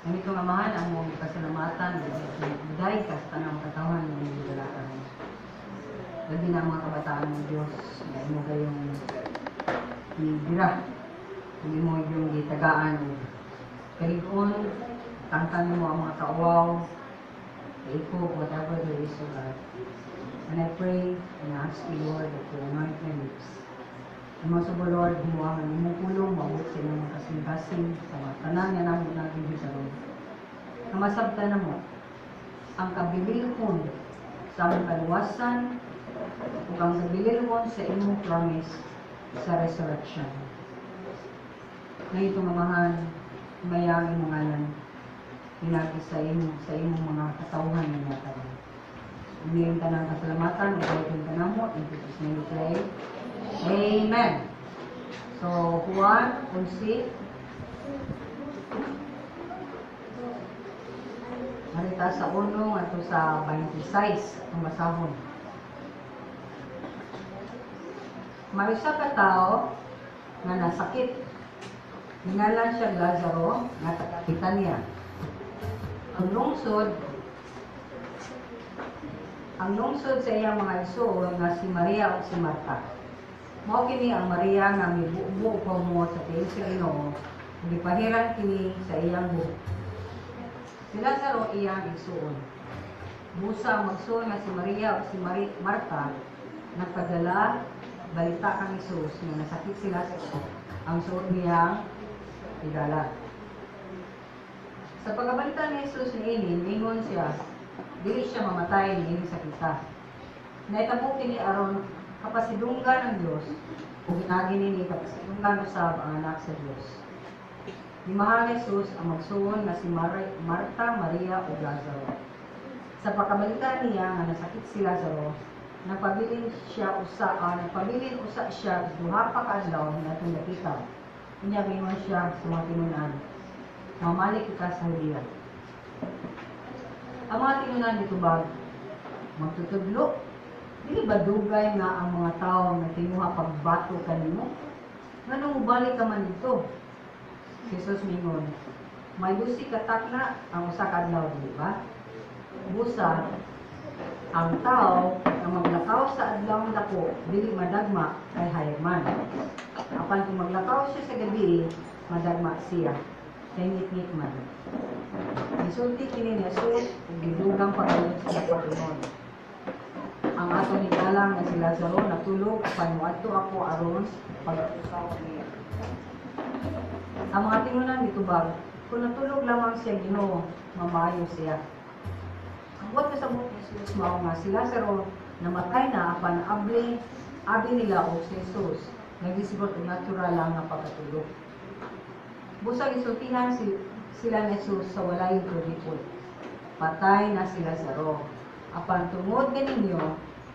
Ganito nga mahal ang mong kasalamatan, buday ka sa tanang katawan ng mga dalakan. Lagi na mga kabataan ng Diyos, na imo kayong ibira, hindi mo yung itagaan. Kaligon, tantan mo ang mga kauwaw, iko, whatever there is to God. And I pray and ask you, Lord, that you anoint my lips. And most of the Lord, humuha ng imong kulong, mabot sa inyong kasing-kasing, sa mga tanan nga namin natin sa Lord. Namasabta na mo, ang kabilihon sa aming kaluwasan, o ang kabilihon sa imong promise sa resurrection. Na itong mamahan, mayangin mo ngalan, pinagi sa imong mga katauhan ng yata. Umiling ka ng kasalamatan, ulitin ka na mo, in Jesus' name we pray. Amen. So, Juan 11. Marita sa 1 at sa 26 ang basahon. May isa ka tao nga nasakit. Hingalan siya Lazaro nga taga-Betania. Ang lungsod sa iyang mga igsoon nga si Maria o si Marta. Mao kini ang Maria nga mibuo ko mo sa tiil sa Ginoo, gipahiran kini sa iyang buhok. Si Lazaro iyang igsoon. Busa magsuon nga si Maria o si Marta nagpadala balita kang Hesus nga nasakit sila sa ito. Ang suot niyang igala. Sa pagkabalita ni Hesus niini, ningon siya, dili siya mamatay niini sa kita. Naitabo kini aron kapasidunggan ng Dios ug hinagi nini kapasidunggan usab ang anak sa Dios. Gimahal ni Hesus ang magsuon nga si Marta, Maria ug Lazaro. Sa pagkabalita niya nga nasakit si Lazaro, nagpabilin usa siya duha pa ka adlaw natong nakita. Unya gingon siya sa mga tinunan, mamalik ka sa Judea. Ang mga tinunan dito ba magtutudlo? Dili ba dugay nga ang mga tao na tinuha pagbato kanimo? Nganong balik ka man dito? Jesus mingon, may 12 katakna ang usa ka adlaw, di ba? Busa, ang tao na maglakaw sa adlaw ng dako, dili madagma kay hayagman. Apan kung maglakaw siya sa gabi, madagma siya. Kay ngit-ngit man. Isulti kini ni Jesus, gidugang pagulod sa Panginoon. Ang ato ni talang nga si Lazaro natulog, apan muadto ako aron pag-usaw niya. Ang mga tingunan dito ba, kung natulog lamang siya Ginoo, mamayo siya. Ang buot sa buot ni Jesus mao nga si Lazaro namatay na apan abi nila o si Jesus nagisibot og natural lang nga pagkatulog. Busag isultihan sila ni Jesus sa walay prodipol. Patay na si Lazaro. Apan tungod ganinyo,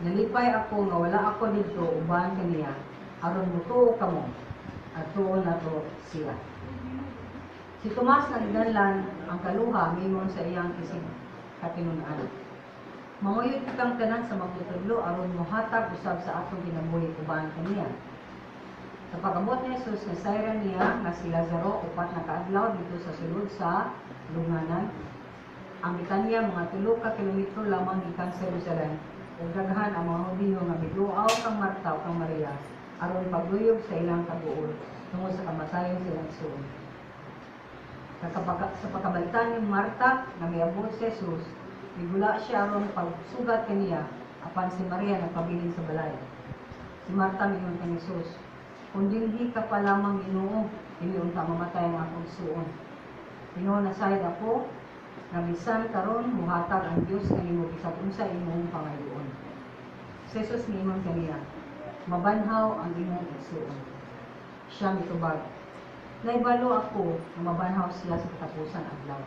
nalipay ako nga wala ako dito uban kaniya aron mutuo kamo at tuon nato siya. Si Tomas nagdanlan ang kaluha mingon sa iyang isig katinunan. Manguyod kitang tanan sa magtutudlo aron mohatag usab sa atong ginabuhi uban kaniya. Sa pag-abot ni Jesus na sayra niya nga si Lazaro upat na kaadlaw dito sa sulod sa lunganan. Ang Betania mga 3 ka kilometro lamang gikan sa Jerusalem ug daghan ang mga Hudiyo nga migluaw kang Marta ug kang Maria aron pagluyog sa ilang kabuol tungod sa kamatayon silang suon. Sa pagkabalitan ni Marta na miabot si Jesus, migula siya aron pagsugat kaniya apan si Maria nagpabilin sa balay. Si Marta mingon kay Jesus, kung dinhi ka pa lamang Ginoo, dili unta mamatay ang akong suon. Ginoo nasayod ako, nga bisan karon muhatag ang Dios kanimo bisag unsa imong pangayoon. Si Jesus mingon kaniya, mabanhaw ang imong igsuon. Siya mitubag, naibalo ako na mabanhaw siya sa katapusan adlaw.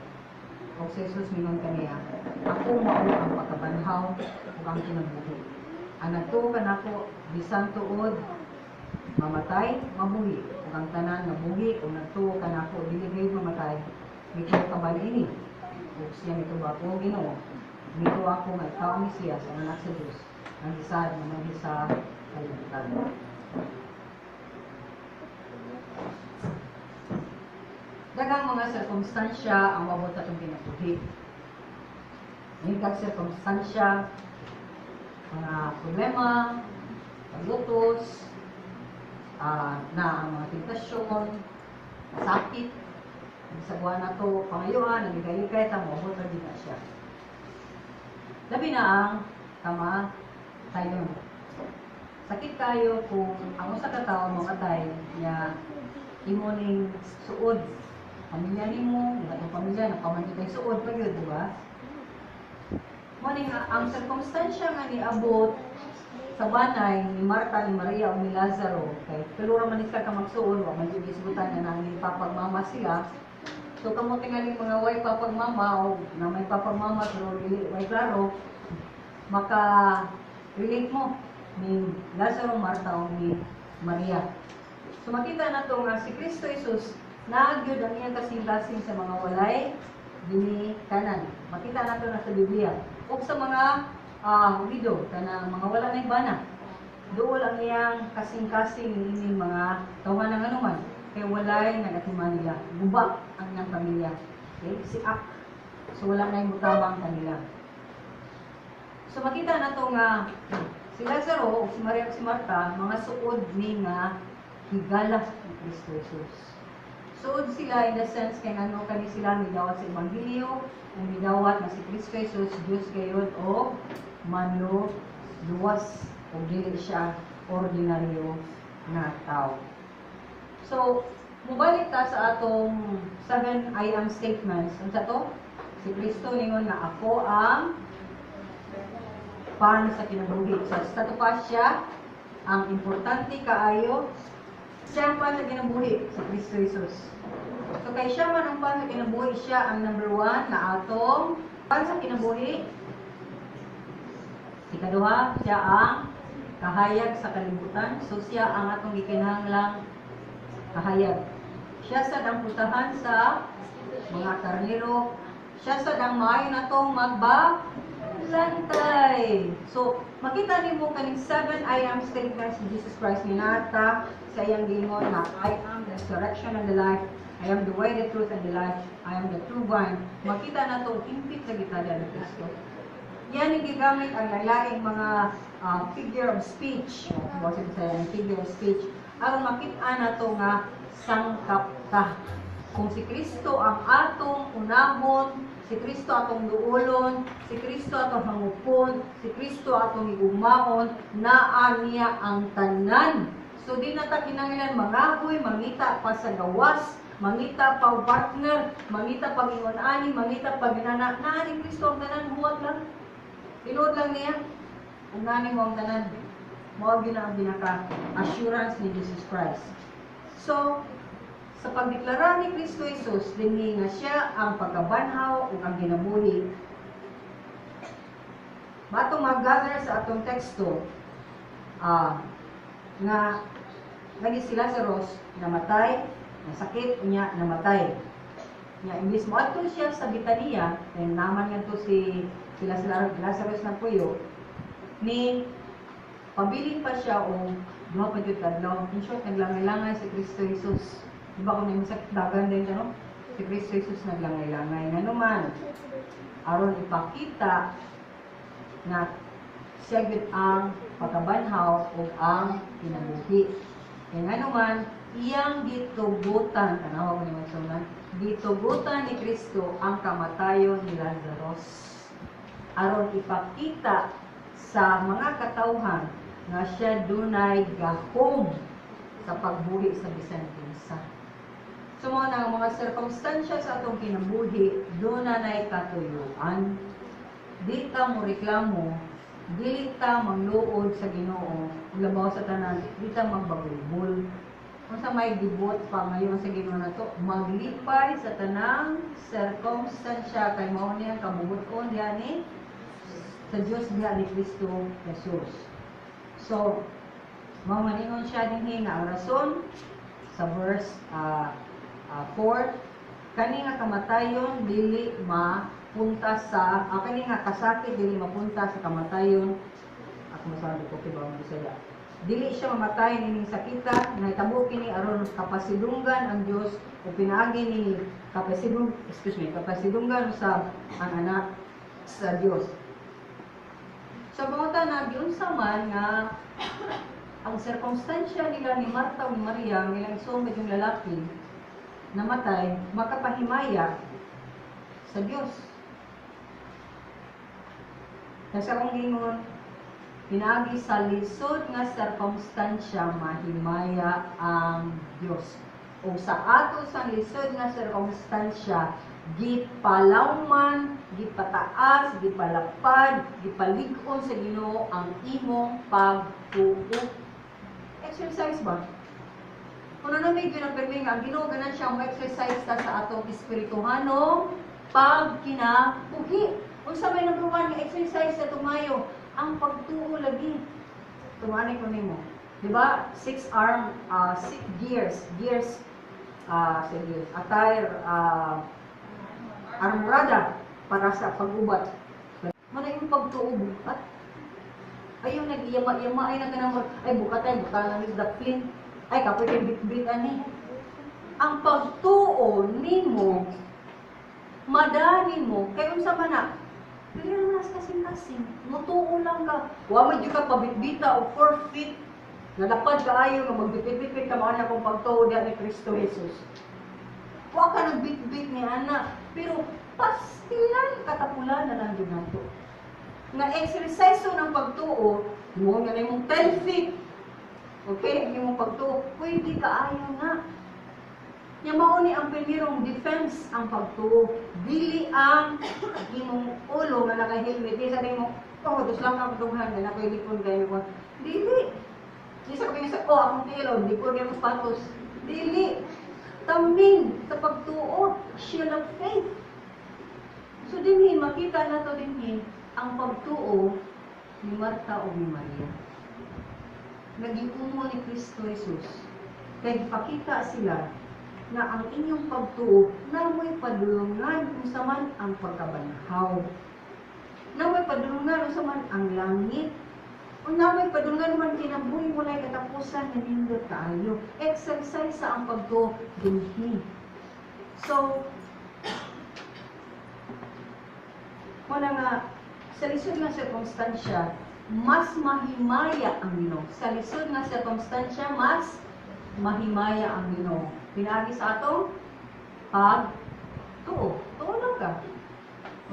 O si Jesus mingon kaniya, ako mao ang pagkabanhaw ug ang kinabuhi. Ang nagtuo kanako bisan tuod mamatay, mabuhi. Ug ang tanan nga buhi ug nagtuo kanako dili gayud mamatay, mituo ka ba niini? Ug siya mitubag ko Ginoo. Mituo ako nga ikaw ang Mesiyas, ang anak sa Dios, ang isa na magisa kalibutan. daghang mga sirkumstansya ang mabot sa itong kinabuhi. May kag-sirkumstansya, mga problema, paglutos, na ang mga tentasyon, sakit, sa buwan na to, pangayuan, nagigay-igay, mabot na din na siya. Labi na ang kamatayon. Sakit kayo kung ang usa ka tawo mamatay niya imo ning suod. Pamilya nimo, wala tong pamilya nagpamantay kay suod pa gyud, di ba? Mo ning ang sirkumstansya nga niabot sa banay ni Marta, ni Maria o ni Lazaro kay kalura man isa ka magsuod, wa man gyud isgutan na nang papagmama sila. So kamo tingali mga way papagmama o na may papagmama pero dili way klaro, maka relate mo ni Lazaro, Marta o ni Maria. So makita na to nga si Kristo Jesus naagyod ang iyang kasing-kasing sa mga walay ginikanan. Makita na to na sa Biblia. O sa mga widow, kanang mga wala na ibana. Doon ang iyang kasing-kasing ini mga tawhan ng anuman. Kaya walay nagatima nila. Guba ang iyang pamilya. Okay? Siak. So wala na yung mutabang kanila. So makita na to nga si Lazaro o si Maria o si Marta, mga suod ni nga higala ni Kristo Jesus. Suod sila in the sense kay ano kani sila midawat sa Ebanghelyo, ang midawat na si Kristo Jesus, Diyos gayud o manlo luwas o dili siya ordinaryo na tao. So, mubalik ta sa atong 7 I am statements. Ano sa to? Si Kristo ningon nga ako ang pan sa kinabuhi. So, sa to pa siya, ang importante kaayo, siya ang pan sa kinabuhi, si Kristo Jesus. So, kay siya man ang pan sa kinabuhi, siya ang number 1 na atong pan sa kinabuhi. Ikaduha, siya ang kahayag sa kalibutan. So, siya ang atong gikinahanglang kahayag. Siya sa dang putahan sa mga karnero. Siya sa dang maayo na itong magbabantay. So, makita niyo kaning 7 I am statements ni Jesus Christ ni nata sa iyang gingon na I am the resurrection and the life. I am the way, the truth, and the life. I am the true vine. Makita na itong impit sa gitada ng Kristo. Yan ang gigamit ang lalaing mga figure of speech. Bawsin ko sa figure of speech. Aron makita na ito nga sangkap ta. Kung si Kristo ang atong unahon, si Kristo atong duolon, si Kristo atong hangupon, si Kristo atong igumaon, naa niya ang tanan. So di na ta kinahanglan mangahoy, mangita pa sa gawas, mangita pa partner, mangita pa ingon-ani, mangita pa ginana. Naa ni Kristo ang tanan, huwag lang. Tinuod lang niya. Kung nani mo ang tanan, mao gyud ang pinaka-assurance ni Jesus Christ. So, sa pagdeklara ni Kristo Jesus, dinhi nga siya ang pagkabanhaw ug ang ginabuhi. Matong mag-gather sa atong teksto, nga lagi si Lazarus namatay, nasakit, unya namatay. Nya imbis mo adto siya sa Betania, kay naman nga to si Lazarus na puyo, ni pabilin pa siya o duha pa jud kadlaw. In short, naglangay-langay si Kristo Jesus. Diba kung may masakit dagan din no? Si Kristo Jesus naglangay-langay na naman. Aron ipakita na siya gud ang pagkabanhaw o ang kinabuhi. Kaya nga naman, iyang gitugutan, tanaw ko ni Magsunan, gitugutan ni Kristo ang kamatayon ni Lazarus. Aron ipakita sa mga katawhan nga siya dunay gahom sa pagbuhi sa bisan kinsa. So mga circumstances sa atong kinabuhi, doon na katuyuan. Di ta mo reklamo, dili ta magluod sa Ginoo, labaw sa tanan, di ta magbagulbul. Kung sa may gibot pa ngayon sa Ginoo na to, maglipay sa tanang circumstansya kay mao niya kabubuton diha ni sa Diyos diha ni Kristo Jesus. So, mamaningon siya dinhi nga ang rason sa verse 4, kani nga kamatayon dili mapunta sa kani nga kasakit dili mapunta sa kamatayon. Ako masabi ko kay Bawang Bisaya. dili siya mamatay nining sakita, nahitabo kini aron kapasidunggan ang Dios o pinaagi ni kapasidunggan sa ang anak sa Dios. Sa mga tanan, giunsa man nga ang sirkumstansya nila ni Marta o ni Maria, nilang isong yung lalaki, namatay, makapahimaya sa Diyos. Kasi akong gingon, pinaagi sa lisod nga sirkumstansya, mahimaya ang Diyos. O sa ato sa lisod nga sirkumstansya, gipalawman, gipataas, gipalapad, gipalig-on sa Ginoo ang imong pagtuo. Exercise ba? Kung ano may ginapirming, ang Ginoo ganan siya ang exercise ta sa atong espirituhanong pagkinabuhi. Kung sa may number 1 nga exercise sa tumayo, ang pagtuo lagi. Tumani ko nimo. Diba? 6 gears, attire, armurada para sa pag-ubat. Mana yung pagtuo bukat? Ayaw nag-iyama-iyama ay nagkanang ay bukatay, bukatan is the flint. Ay kapoy kay bit-bit ani. Ang pagtuo nimo madani mo kay unsa man na. Dili na kasing-kasing. Mutuo lang ka. Wa man jud ka pabitbita o forfeit. Nalapad kaayo nga magbitbit-bit ka mao na kung pagtuo diha ni Kristo Jesus. Wa ka nagbit-bit ni ana, pero pastilan katapulan na lang yun nato. Nga exercise ng pagtuo, mo nga na yung 10 feet. Okay? Yung pagtuo, pwede kaayo na. Nga mauni ang primerong defense ang pagtuo. Dili ang imong ulo nga naka-helmet. Di sa mo, dos lang ako dughan na nakoy-lipon kayo ko. Dili. Di sa kapag sa, akong tilo, di ko rin patos. Dili. Taming sa pagtuo, shield of faith. So dinhi makita nato dinhi ang pagtuo ni Marta o ni Maria. Nag-iumo ni Kristo Jesus. Kaya ipakita sila na ang inyong pagtuo na mo'y padulungan kung saman ang pagkabanhaw. Na mo'y padulungan kung saman ang langit. Kung na mo'y padulungan naman kinabuhi mo na katapusan na nindot tayo. Exercise sa ang pagtuo dinhi. So, wala nga, sa lisod nga sirkumstansya, mas mahimaya ang Ginoo. Sa lisod nga sirkumstansya, mas mahimaya ang Ginoo. Pinagi sa atong pagtuo. Tuo lang ka.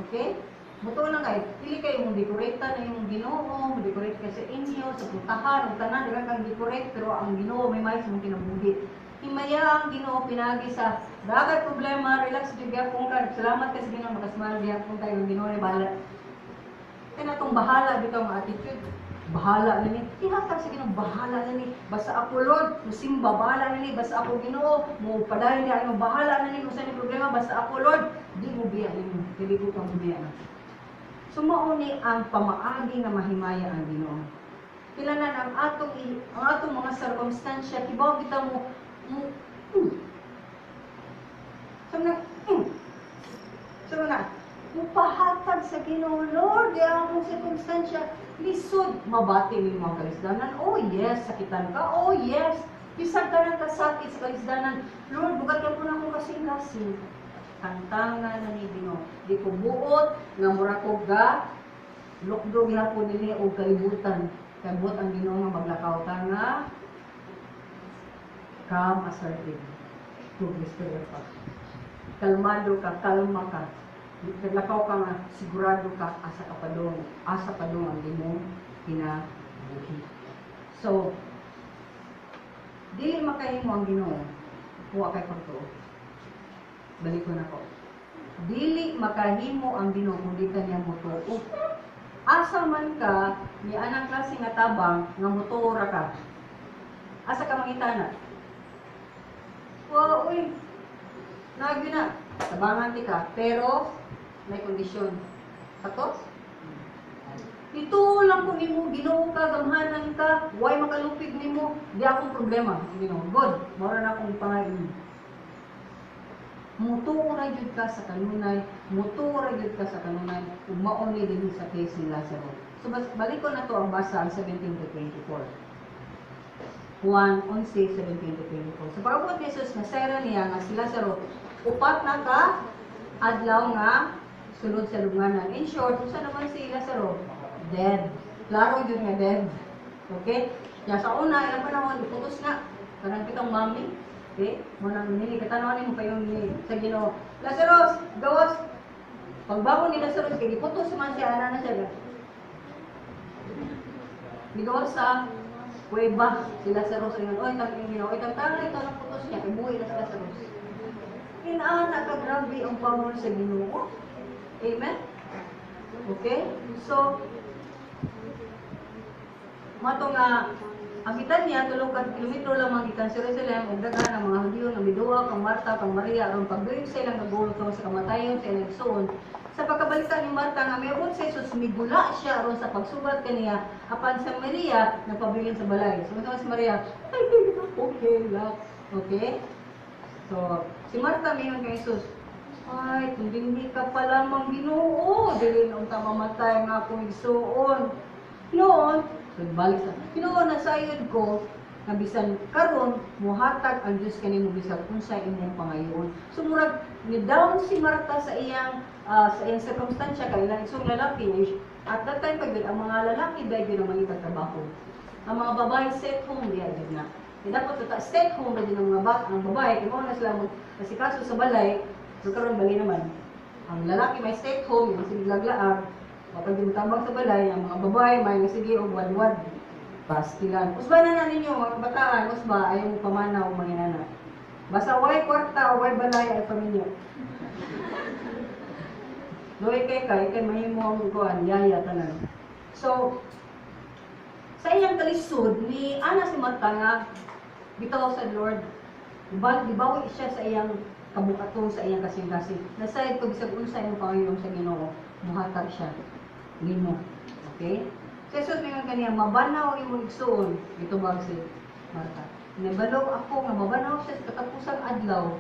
Okay? Mutuo lang kayo. Pili kayo mong dekoreta na yung Ginoo, mong dekorate ka sa inyo, sa putahan, ang tanan, diba kang dekorate, pero ang Ginoo may mais mong kinabuhi. Himaya ang Ginoo pinagi sa dagay problema, relax jud gyapon ka. Salamat ka sa Ginoo makasmal gyapon tayo ang Ginoo ni bahala. Kaya itong bahala bitaw nga attitude. Bahala na ni. Ihatag sa Ginoo bahala na ni. Basta ako Lord, musimba bahala na ni. Basta ako Ginoo, mo padayon ni ano bahala na ni kung saan yung problema. Basta ako Lord, di mo biya nimo. Dili ko kang biya na. Sumauni ang pamaagi nga mahimaya ang Ginoo. Kilanan ang atong mga sirkumstansya kibaw bitaw mo So na, mupahatag sa Ginoo, Lord, di akong sirkumstansya, lisod, mabati ni mga kalisdanan. Oh yes, sakitan ka. Oh yes, bisag ka ng kasakit sa kalisdanan. Lord, bugat ka po na akong kasing-kasing. Kantangan na ni Ginoo. Di ko buot, nga mura ko ga, lokdo gihapon nili o kalibutan. Kabot ang Ginoo nga maglakaw ka nga, calm, assertive. Kalmado ka, kalma ka. Naglakaw ka nga, sigurado ka, asa pa dong ang imong kinabuhi. So, dili makahimo ang Ginoo, kuha kay pagtuo. Balik ko na ko. Dili makahimo ang Ginoo kung di ka niya mutuo. Asa man ka, ni anang klase nga tabang, nga mutuora ka. Asa ka mangitana? Wow, uy, nagyo na. Tabangan ti ka, pero may kondisyon. Katos? Ito lang kung imo Ginoo ka, gamhanan ka, why makalupig nimo, di akong problema. Ginoo, good. Mora na akong pangayon. Mutuo ra jud ka sa kanunay, mutuo ra jud ka sa kanunay, ug mauni din sa case ni Lazaro. So balik ko na to ang basa ang 17 to 24. Juan 11:17-24. Sa pag-abot ni Jesus, nasayra niya nga si Lazaro, upat na ka adlaw nga sulod sa lunganan. In short, kung saan naman si Lazaro? Dead. Klaro yun nga dead. Okay? Kaya sa una, ilang panahon, iputos na. Karang kitang mami. Okay? Muna nili, katanawanin mo pa yung sa Ginoo. Lazarus, gawas. Pagbago ni Lazarus, kaya iputos man siya, ana na siya. Bigawas sa kuweba si Lazarus. Oy, tangin Ginoo. Oy, tangtang ito ang putos niya. Kaya buhay na si Lazarus. Inaana ka, grabe ang power sa Ginoo. Amen? Okay? So, mato nga, ang gitan niya, 3 kilometro lang magikan sa Jerusalem, ug daghan ang mga Hudyo nga miduwa, kang Marta, kang Maria, aron pagdulig sa ilang nagulo sa kamatayon sa ilang igsoon. Sa pagkabalikan ni Marta nga mayabot sa Jesus, migula siya aron sa pagsugat kaniya, apan sa Maria nagpabilin sa balay. Sumunod si Maria, ay, okay lang. Okay? So, si Marta mayon kay Jesus, ay, kung hindi ka pa lamang Ginoo, dili na unta mamatay nga akong igsoon. Noon, nagbalik sa Ginoo, nasayod ko nga bisan karon muhatag ang Dios kanimo bisan unsa imong pangayoon. So murag ni down si Marta sa iyang circumstansya kay ilang isang lalaki at that time pag ang mga lalaki dahil yun ang mga trabaho. Ang mga babae stay home diya yun na. Dapat stay home na din ang mga ang babae kay mo na sila mo kasikaso sa balay. So karon bali naman. Ang lalaki may stay home, yung sinilaglaar. Kapag yung tambang sa balay, ang mga babae may sige o wad-wad. Pastilan. Usba na ninyo, mga bataan, usba, ayaw mo pamana o mga nana. Basta way kwarta o way balay ay paminyo. Doy kay mahimo ang kuan, yaya tanan. So, sa iyang kalisod, ni Ana si Marta nga, bitaw sa Lord, dibawi siya sa iyang kabukaton sa iyang kasing-kasing. Nasayad ko bisag unsa imong Panginoon sa Ginoo, muhatag siya nimo. Okay? So Jesus mingon kaniya mabanaw imong igsoon, ito ba si Marta. Nabalo ako nga mabanaw siya sa katapusang adlaw.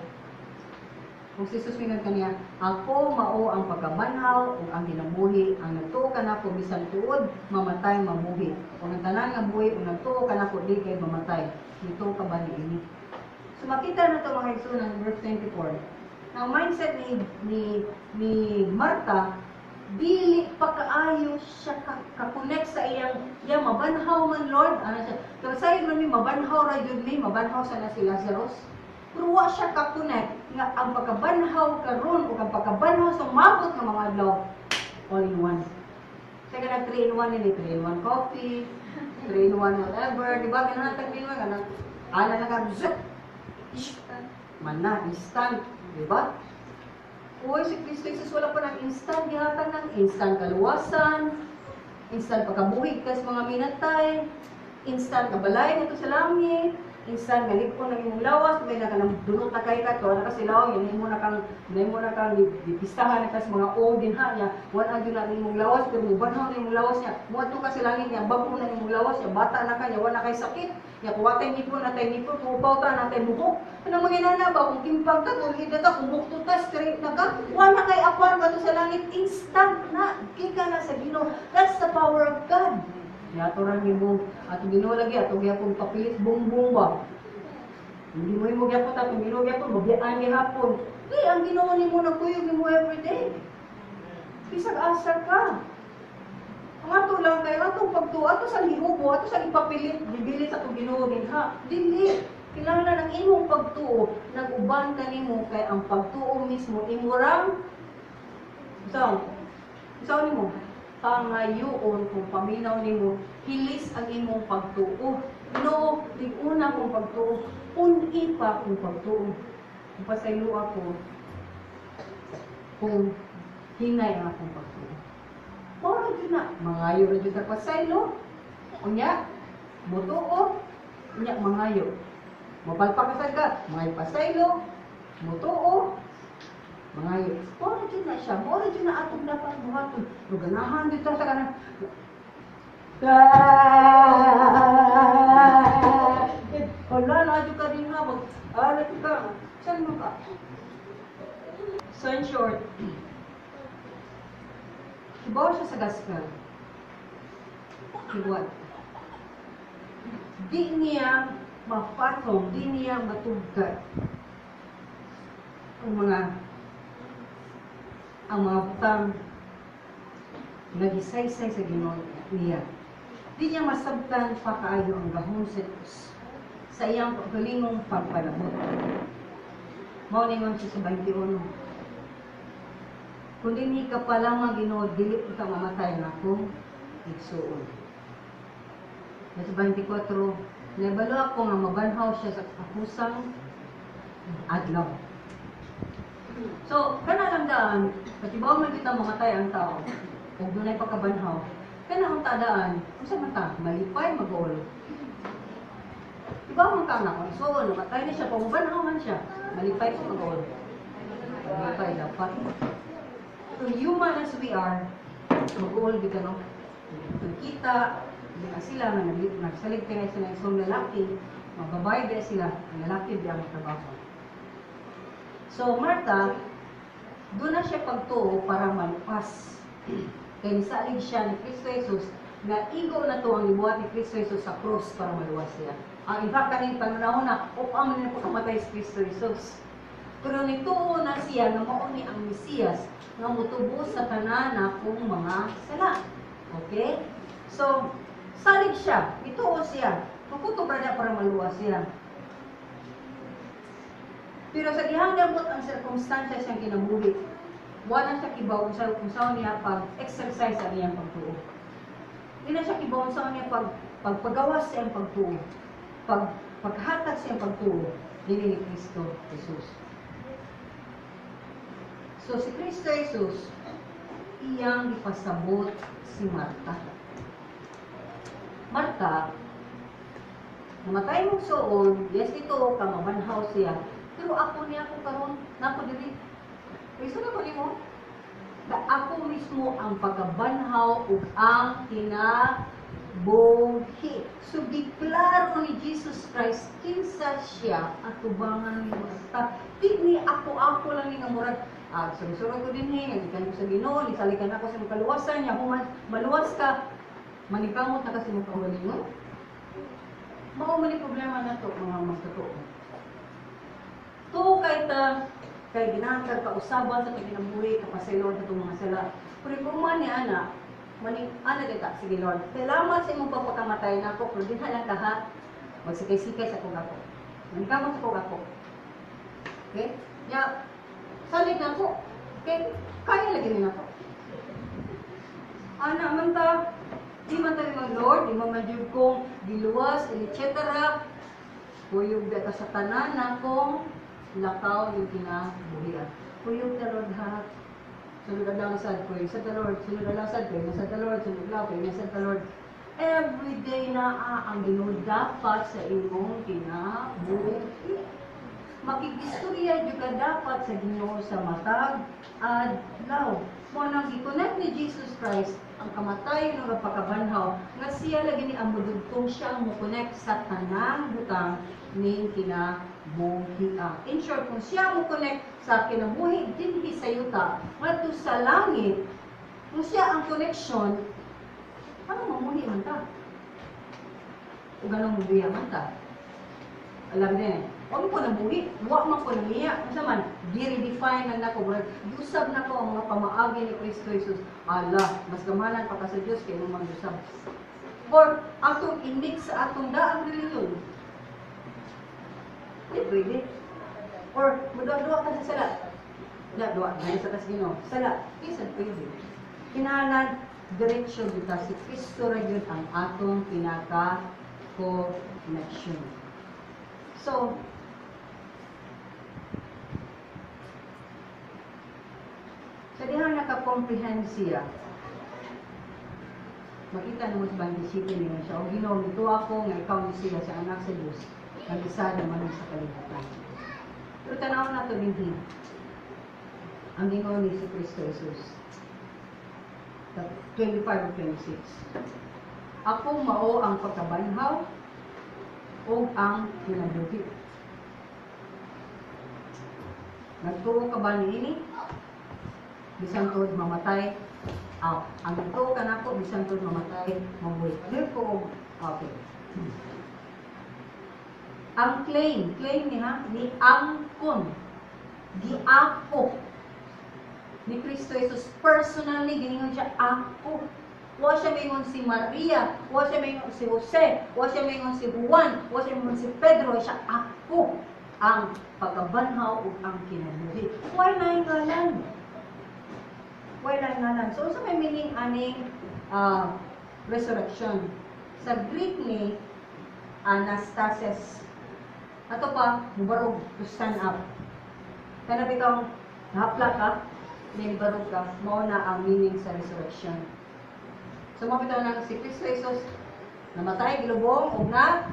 Kung si Jesus mingon kaniya, ako mao ang pagkabanhaw ug ang kinabuhi, ang nagtuo kanako bisan tuod mamatay mabuhi. Kung ang tanan nga buhi ug nagtuo kanako di kay mamatay. Dito ka ba niini? So makita na ito mga igsoon ng verse 24. Ang mindset ni Marta, dili pa kaayo siya ka-connect sa iyang mabanhaw man Lord. Ano siya? Kaya sa'yo man mi mabanhaw ra yun mi, mabanhaw sa na si Lazarus. Pero wa siya ka-connect nga ang pagkabanhaw karon o ang pagkabanhaw sa mabot ng mga adlaw all in one. Kaya ka nag 3 in 1 nila, 3 in 1 coffee, 3 in 1 whatever, di ba? Ganun 3 in 1, ganun. Ala na ka, mana, instant, di ba? Uy, si Kristo Jesus wala pa ng instant, gihatag ng instant kaluwasan, instant pagkabuhig kas mga minatay, instant kabalay nito sa langit, instant galipon ng imong lawas, may nakanamdunot na kay ka, to na kasi law, yan mo na kang dipistahan na kas mga din ha, niya, wala ang na imong lawas, pero mubanhaw na imong lawas niya, muadto ka sa langit niya, bago na imong lawas niya, bata na ka niya, wala kay sakit, niya, kuwatay nipon, natay nipon, kupaw ta, natay buhok, ano mga inana ba, kung kimpag ka, kung hida ka, kung bukto ta, straight na ka, wala kay apar ka to sa langit, instant na, kika na sa Ginoo, that's the power of God. Yato rin mo, ato Ginoo lagi, ato gyapon papilit bumbong ba. Hindi mo yung gyapon, ato Ginoo gyapon, mabiyaan ni hapon. Ang Ginoo ni mo nagkuyog ni mo everyday. Bisag asa ka. Ang ato lang kayo, atong pagtuo, ato sa lihubo, ato sa ipapilit, bibilit ato Ginoo din ha. Dili. Kinahanglan ang imong pagtuo, nag-uban ka nimo kay ang pagtuo mismo imurang Isaw nimo pangayoon kung paminaw nimo hilis ang imong pagtuo. No, una kong pagtuo, uni pa kong pagtuo. Kung pasaylo ako, kung hinay ang akong pagtuo. Moro dyan na, mangayo rin dyan sa pasaylo. Unya, mutuo, unya mangayo. Mapalpak ka sagad, mga pasaylo, mutuo, mangayo. Moro dyan na siya, moro dyan na atong dapat buhaton. Luganahan dito sa kanan. Wala na dyan ka rin habang. Alat ka. Saan mo ka? So in short, ibaw siya sa gospel. Ibuat. Di niya mapatong, di niya matugkad ang mga butang nagisaysay sa Ginoo niya. Di niya masabtan pa kaayo ang gahom sa Diyos sa iyang pagkalingong pagpalabot. Mauningon siya sa 21. Kung di ka pa lamang Ginoo, dili ka mamatay na akong igsuon. Sa 24, nabalo ako nga mabanhaw siya sa akusang adlaw. So, kana lang daan, katibaw man kita mamatay ang tao, kung dunay pagkabanhaw, kana ang tadaan, kung sa mata, malipay, mag-ol. Diba man ka na, so, namatay na siya, kung mabanhaw man siya, malipay po mag-ol. Malipay dapat. So, human as we are, mag-ol kita, no? Kung kita, hindi na sila, nagsalig ka na sila ng isang lalaki, mababayad na sila, ang lalaki di ang trabaho. So, Martha, doon na siya pagtuo para malupas. Kaya nisalig siya ni Kristo Jesus na igo na to ang ibuhat ni Kristo Jesus sa cross para maluwas siya. In fact, kaning panunahon na upang na pagkamatay si Kristo Jesus. Pero nituo na siya na mauni ang Mesiyas nga mutubo sa tanan na kung mga sala. Okay? So, salig siya. Ituo siya. Tukuto ba niya para maluwas siya? Pero sa dihang damot ang circumstansya siyang kinabuhi, wala siya kibaw kung saan niya pag-exercise ang iyang pagtuo. Hindi na siya kibaw kung saan niya pagpagawas sa iyang pagtuo. Paghatag sa iyang pagtuo, hindi ni Kristo Jesus. So si Kristo Jesus, iyang ipasabot si Martha. Martha, namatay mong soon, yes ito, kamabanhaw siya, pero ako niya ako karon, nako diri. Iso na ko nimo. Na ako mismo ang pagkabanhaw ug ang kinabuhi. So diklaro ni Jesus Christ kinsa siya at tubangan ni Martha. Di ni ako lang ni nga murag sunod ko din nagikan ko sa Ginoo, nisalikan ako sa kaluwasan niya, human maluwas ka, manikamot na kasi mo kaugalingon. Mao man ni problema nato mga magtotoo. To kay ginahangad kausaban sa kinabuhi kapasaylo sa itong mga sala. Pero kung man ni ana, ana kita, sige Lord, salamat sa imong pagpakamatay na ako, pero din lang lahat, magsikay-sikay sa kong ako. Manikamot sa kong ako. Okay? Ya, salig na ako. Okay? Kaya lagi rin ako. Ana, man ta, di man tayo mga Lord, di man madyog kong giluwas, etc. Kuyog data sa tanan na kong lakaw yung kinabuhian. Kuyog na Lord ha. Sunod lang sad ko. Sa the Lord. Sunod lang sad ko. Nasa the Lord. Sunod lang ko. Nasa the Lord. Every day na ang Ginoo dapat sa imong kinabuhi. Makikistorya jud ka dapat sa Ginoo sa matag adlaw. Mo nang i-connect ni Jesus Christ ang kamatayon nga pagkabanhaw nga siya lagi ni ang mudugtong siya mo connect sa tanang butang ning kinabuhi. In short, kung siya mo connect sa kinabuhi dinhi sa yuta ngadto sa langit, kung siya ang connection, ano mamuhi man ta? O ganong mubiya man ta? Alam din, huwag ko nabuhi, huwag man ko namiya. Kung man, di-redefine na nako, yusab na ko ang mga pamaagi ni Kristo Jesus. Ala, mas gamanan pa ka sa Diyos kaya naman yusab. Or, atong indik sa atong daang reliyon. Hindi pwede. Or, madua-dua ka sa sala. Dua, dahil sa kasino. Sala, isan pwede. Kinahalan, diretsyon dito, si Kristo rin yun ang atong pinaka-connection. So, sa dihang nakakomprehend siya, makita naman sa bandisipin niya siya, o Ginoo, ito ako nga ikaw ni siya sa anak sa Diyos, nag-isa naman sa kalibutan. Pero tanaw na ito din, ang Ginoo ni si Kristo Jesus. 25-26. Ako mao ang pagkabanhaw o ang kinabuhi. Nagtuo ka ba niini? Bisan tod mamatay. Ang nagtuo ka nako bisan tod mamatay, mabuhi. Dili ko okay. Ang claim niya, ni angkon, giako ni Kristo Jesus personally, giningon siya ako. Wa siya mingon si Maria, wa siya mingon si Jose, wa siya mingon si Juan, wa siya mingon si Pedro, siya ako ang pagkabanhaw ug ang kinabuhi. Wala ngalan. Wala ngalan. So sa may meaning aning resurrection. Sa Greek ni anastasis. Ato pa, mubarog to stand up. Kana bitong nahapla ka, then barog ka, mao na ang meaning sa resurrection. So mo bitaw nang si Kristo Jesus namatay gilubong ug na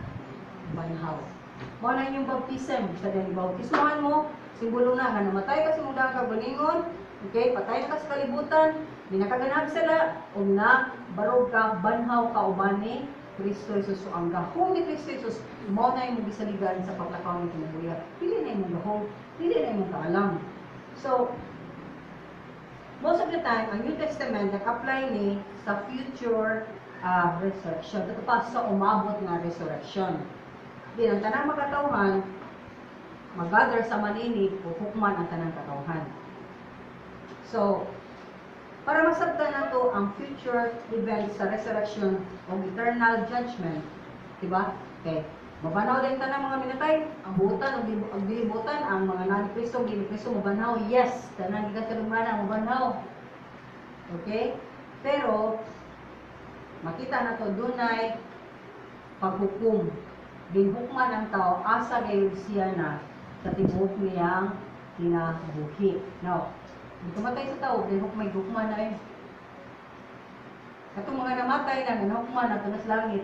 banhaw. Mao na yung baptism sa dili bautismohan mo, simbolo na nga namatay ka sa mudang kagalingon, okay, patay na ka sa kalibutan, dinakaganab sila ug na barog ka, banhaw ka uban ni Kristo Jesus. So ang gahom ni Kristo Jesus mao na yung gisaligan sa paglakaw ni kinabuhi. Dili na imong gahom, dili na imong kaalam. So most of the time, ang New Testament nag-apply ni sa future resurrection. Ito pa sa umabot nga resurrection. Di ang tanang makatauhan, mag-gather sa manini, hukman ang tanang katauhan. So, para masabtan na to ang future events sa resurrection o eternal judgment, diba? Okay. Mabanaw din tanang mga minatay, ang buutan, ang dilibutan, ang mga nani-Kristo, dili-Kristo, mabanaw, yes, tanang gigasalumana, mabanaw. Okay? Pero, makita na to dunay paghukom. Ginhukman ang tao, asa gayon siya na sa tibuok niyang kinabuhi. Now, hindi kumatay sa tao, may hukman na eh. Katong mga namatay na, ginhukman na tunas langit.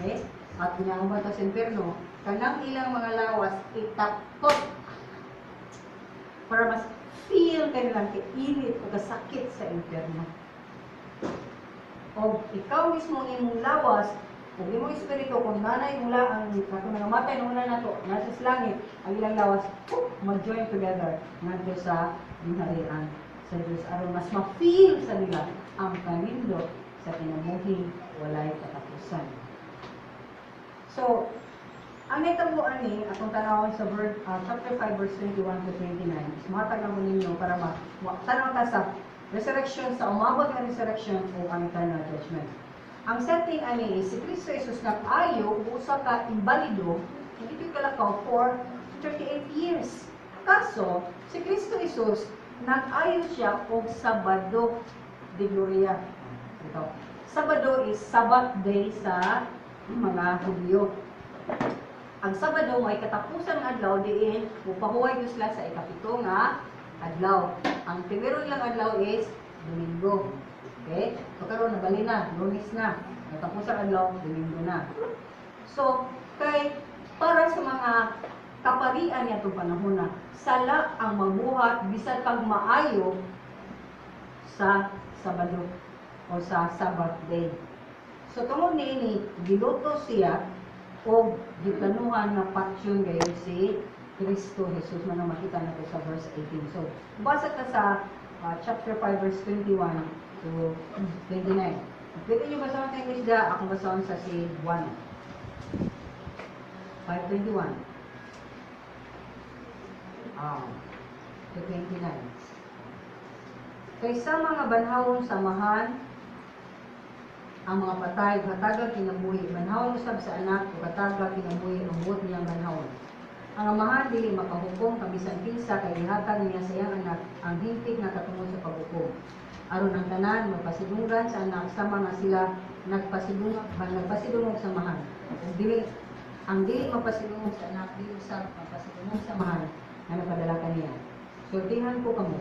Okay? At ginahumban to sa impyerno, kanang ilang mga lawas itapot para mas feel kanilang kainit o kasakit sa impyerno. O ikaw mismo imong lawas, kung imong espiritu, kung nanay mula ang katong nangamatay nung una na to, nasa sa langit, ang ilang lawas, mag-join together ngadto sa dinharian sa Diyos. Aron mas ma-feel sa nila ang kanindot sa kinabuhi walay katapusan. So, ang naitabuan ni, atong tanawin sa chapter 5, verse 21 to 29, is mahatag lang ko ninyo para tanaw ka sa resurrection, sa umabot ng resurrection o ang eternal judgment. Ang setting ani is, si Kristo Jesus nag-ayo, usa ka imbalido, hindi kalakaw for 38 years. Kaso, si Kristo Jesus, nag-ayo siya og Sabado de Gloria. Ito. Sabado is Sabbath day sa mga Hudyo. Ang Sabado mo ay katapusan ng adlaw diin upahuway sila sa ikapito nga adlaw. Ang primero nilang adlaw is Domingo. Okay? So karon nabali na, Lunes na. Katapusan adlaw, Domingo na. So, kay para sa mga kaparian niya itong panahon na sala ang mamuhat bisan pag maayo sa Sabado o sa Sabbath day. So, tungod niini, giluto siya o giplanuhan na patsyon gayon si Kristo Jesus. Man ang makita nato sa verse 18. So, basa ka sa chapter 5, verse 21 to 29. Pwede nyo basahan sa English da, akong basahan sa si 1. 5:21 to 29. Kaysa mga banhawon samahan ang mga patay, katagal kinabuhi, banhawon usab sa anak, o katagal kinabuhi ang buot niyang banhawon. Ang amahan dili makahukom kabisan kinsa kay gihatag niya sa iyang anak ang hingpit nga katungod sa paghukom. Aron ang tanan magpasidunggan sa anak sama nga sila nagpasidungog sa amahan. Ang dili magpasidungog sa anak dili usab magpasidungog sa amahan nga nagpadala kaniya. Sultihan ko kamo.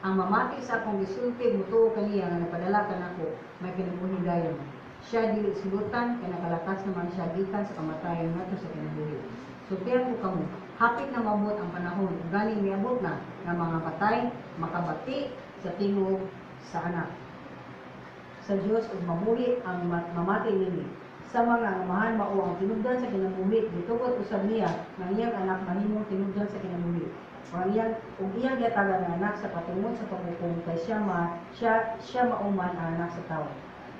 Ang mamati sa akong gisulti mutuo kaniya nga nagpadala kanako may kinabuhi dayon. Siya dili sulutan kay nakalakas naman siya gikan sa kamatayon ngadto sa kinabuhi. Sultihan ko kamo, hapit na mabot ang panahon, galing miabot na nga mga patay makabati sa tingog sa anak. Sa Dios ug mabuhi ang mamati nini. Sa mga amahan mao ang tinubdan sa kinabuhi, gitugot usab niya nga iyang anak mahimong tinubdan sa kinabuhi. Ug iyang giatagan nga anak sa patungod sa paghukom kay siya mauman ang anak sa tawo.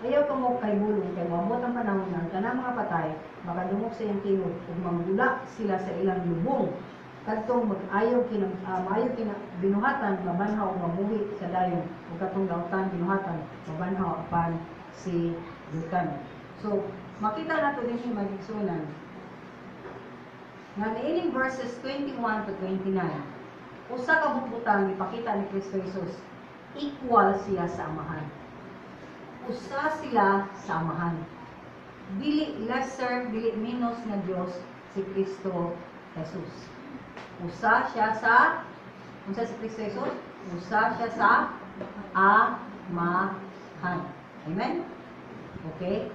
Ayaw ka mo kay bulong kay mabot ang panahon ng kanang mga patay makadungog sa iyang tinud ug mamula sila sa ilang lubong kadtong mag-ayaw maayo binuhatan mabanhaw ug mabuhi sa dayon ug katong lautan binuhatan mabanhaw apan si Lutan. So makita nato din yung magigsunan nga niining verses 21 to 29 usa ka butang ipakita ni Kristo Jesus equal siya sa Amahan. Usa sila sa Amahan. Dili lesser, dili minus nga Dios si Kristo Jesus. Usa siya sa si Kristo Jesus, usa siya sa Amahan. Amen? Okay?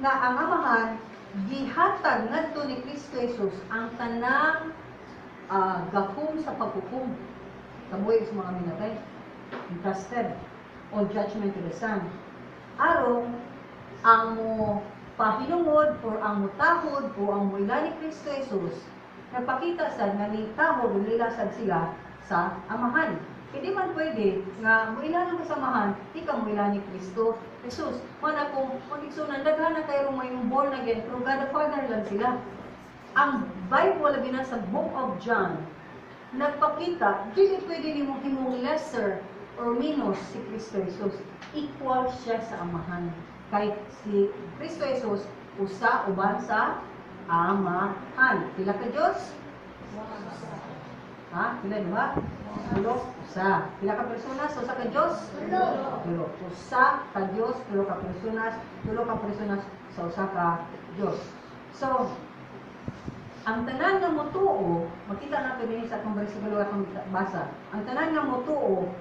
Nga ang Amahan gihatag ngadto ni Kristo Jesus ang tanang gakum sa paghukom sa buhay sa mga minatay. Entrusted on judgment to the Son. Aron ang mo pahinungod or ang mutahod o ang muila ni Kristo Jesus nagpakita sad nga ni tahod o nilasad sila sa Amahan. Hindi man pwede nga muila ng kasamahan, di ka muila ni Kristo Jesus. Mana kung magigsunan, daghan na kayo may born again, pero God the Father lang sila. Ang Bible labi na sa Book of John nagpakita, dili pwede ni mo himong lesser or minus si Kristo Jesus. Equal siya sa Amahan. Kay si Kristo Jesus, usa uban sa Amahan. Pila ka Diyos? Ha? Pila diba? Tulo, usa. Pila ka personas? Usa ka Diyos? Tulo. Usa ka Diyos, tulo ka personas sa usa ka Diyos. So, ang tanan nga motuo, makita natin din sa akong bersikulo akong basa. Ang tanan nga motuo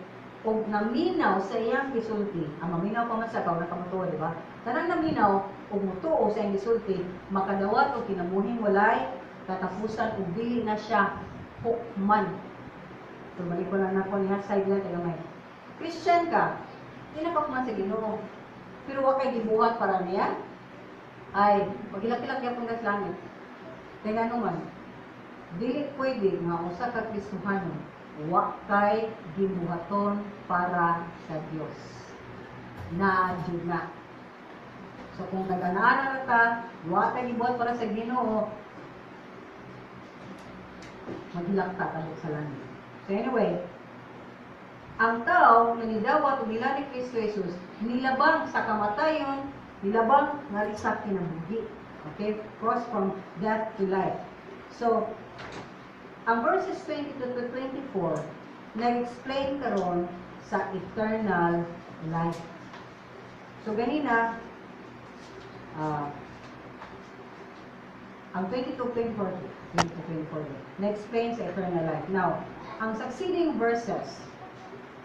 o naminaw sa iyang gisulti, ang maminaw pa man sa kaw nakamutuo, di ba? Tanang naminaw o mutuo sa iyang gisulti, makadawat o kinamuhing walay katapusan o dili na siya hukman. So, balik ko lang na po niya, side lang tayo may. Christian ka, hindi na hukman sa Ginoo. Pero wag kay gibuhat para niya, ay, pagilak-ilak niya pong langit. Kaya naman, dili pwede nga usa ka Kristohanon wa kay gibuhaton para sa Dios. Na jud na. So kung naganaan ka, wa kay gibuhat para sa Ginoo, maghilak ta kadto sa langit. So anyway, ang tao nga nidawat ug nila ni Kristo Jesus nilabang sa kamatayon, nilabang nga sa kinabuhi. Okay? Cross from death to life. So, ang verses 22 to 24, nag-explain karon sa eternal life. So, ganina, ang 22-24, na-explain sa eternal life. Now, ang succeeding verses,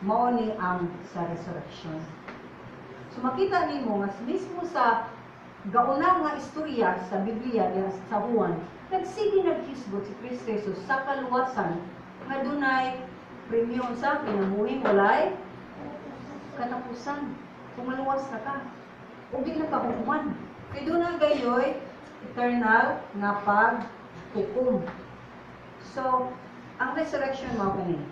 mao ni ang sa resurrection. So, makita nimo mas mismo sa gaunang nga istorya sa Biblia sa Juan, naghisgot si Kristo Jesus sa kaluwasan nga dunay premyo sa kinabuhing walay katapusan. Kung maluwas na ka, o di na kahukuman. Kaya doon na gayoy eternal nga paghukom. So, ang resurrection mo kanin.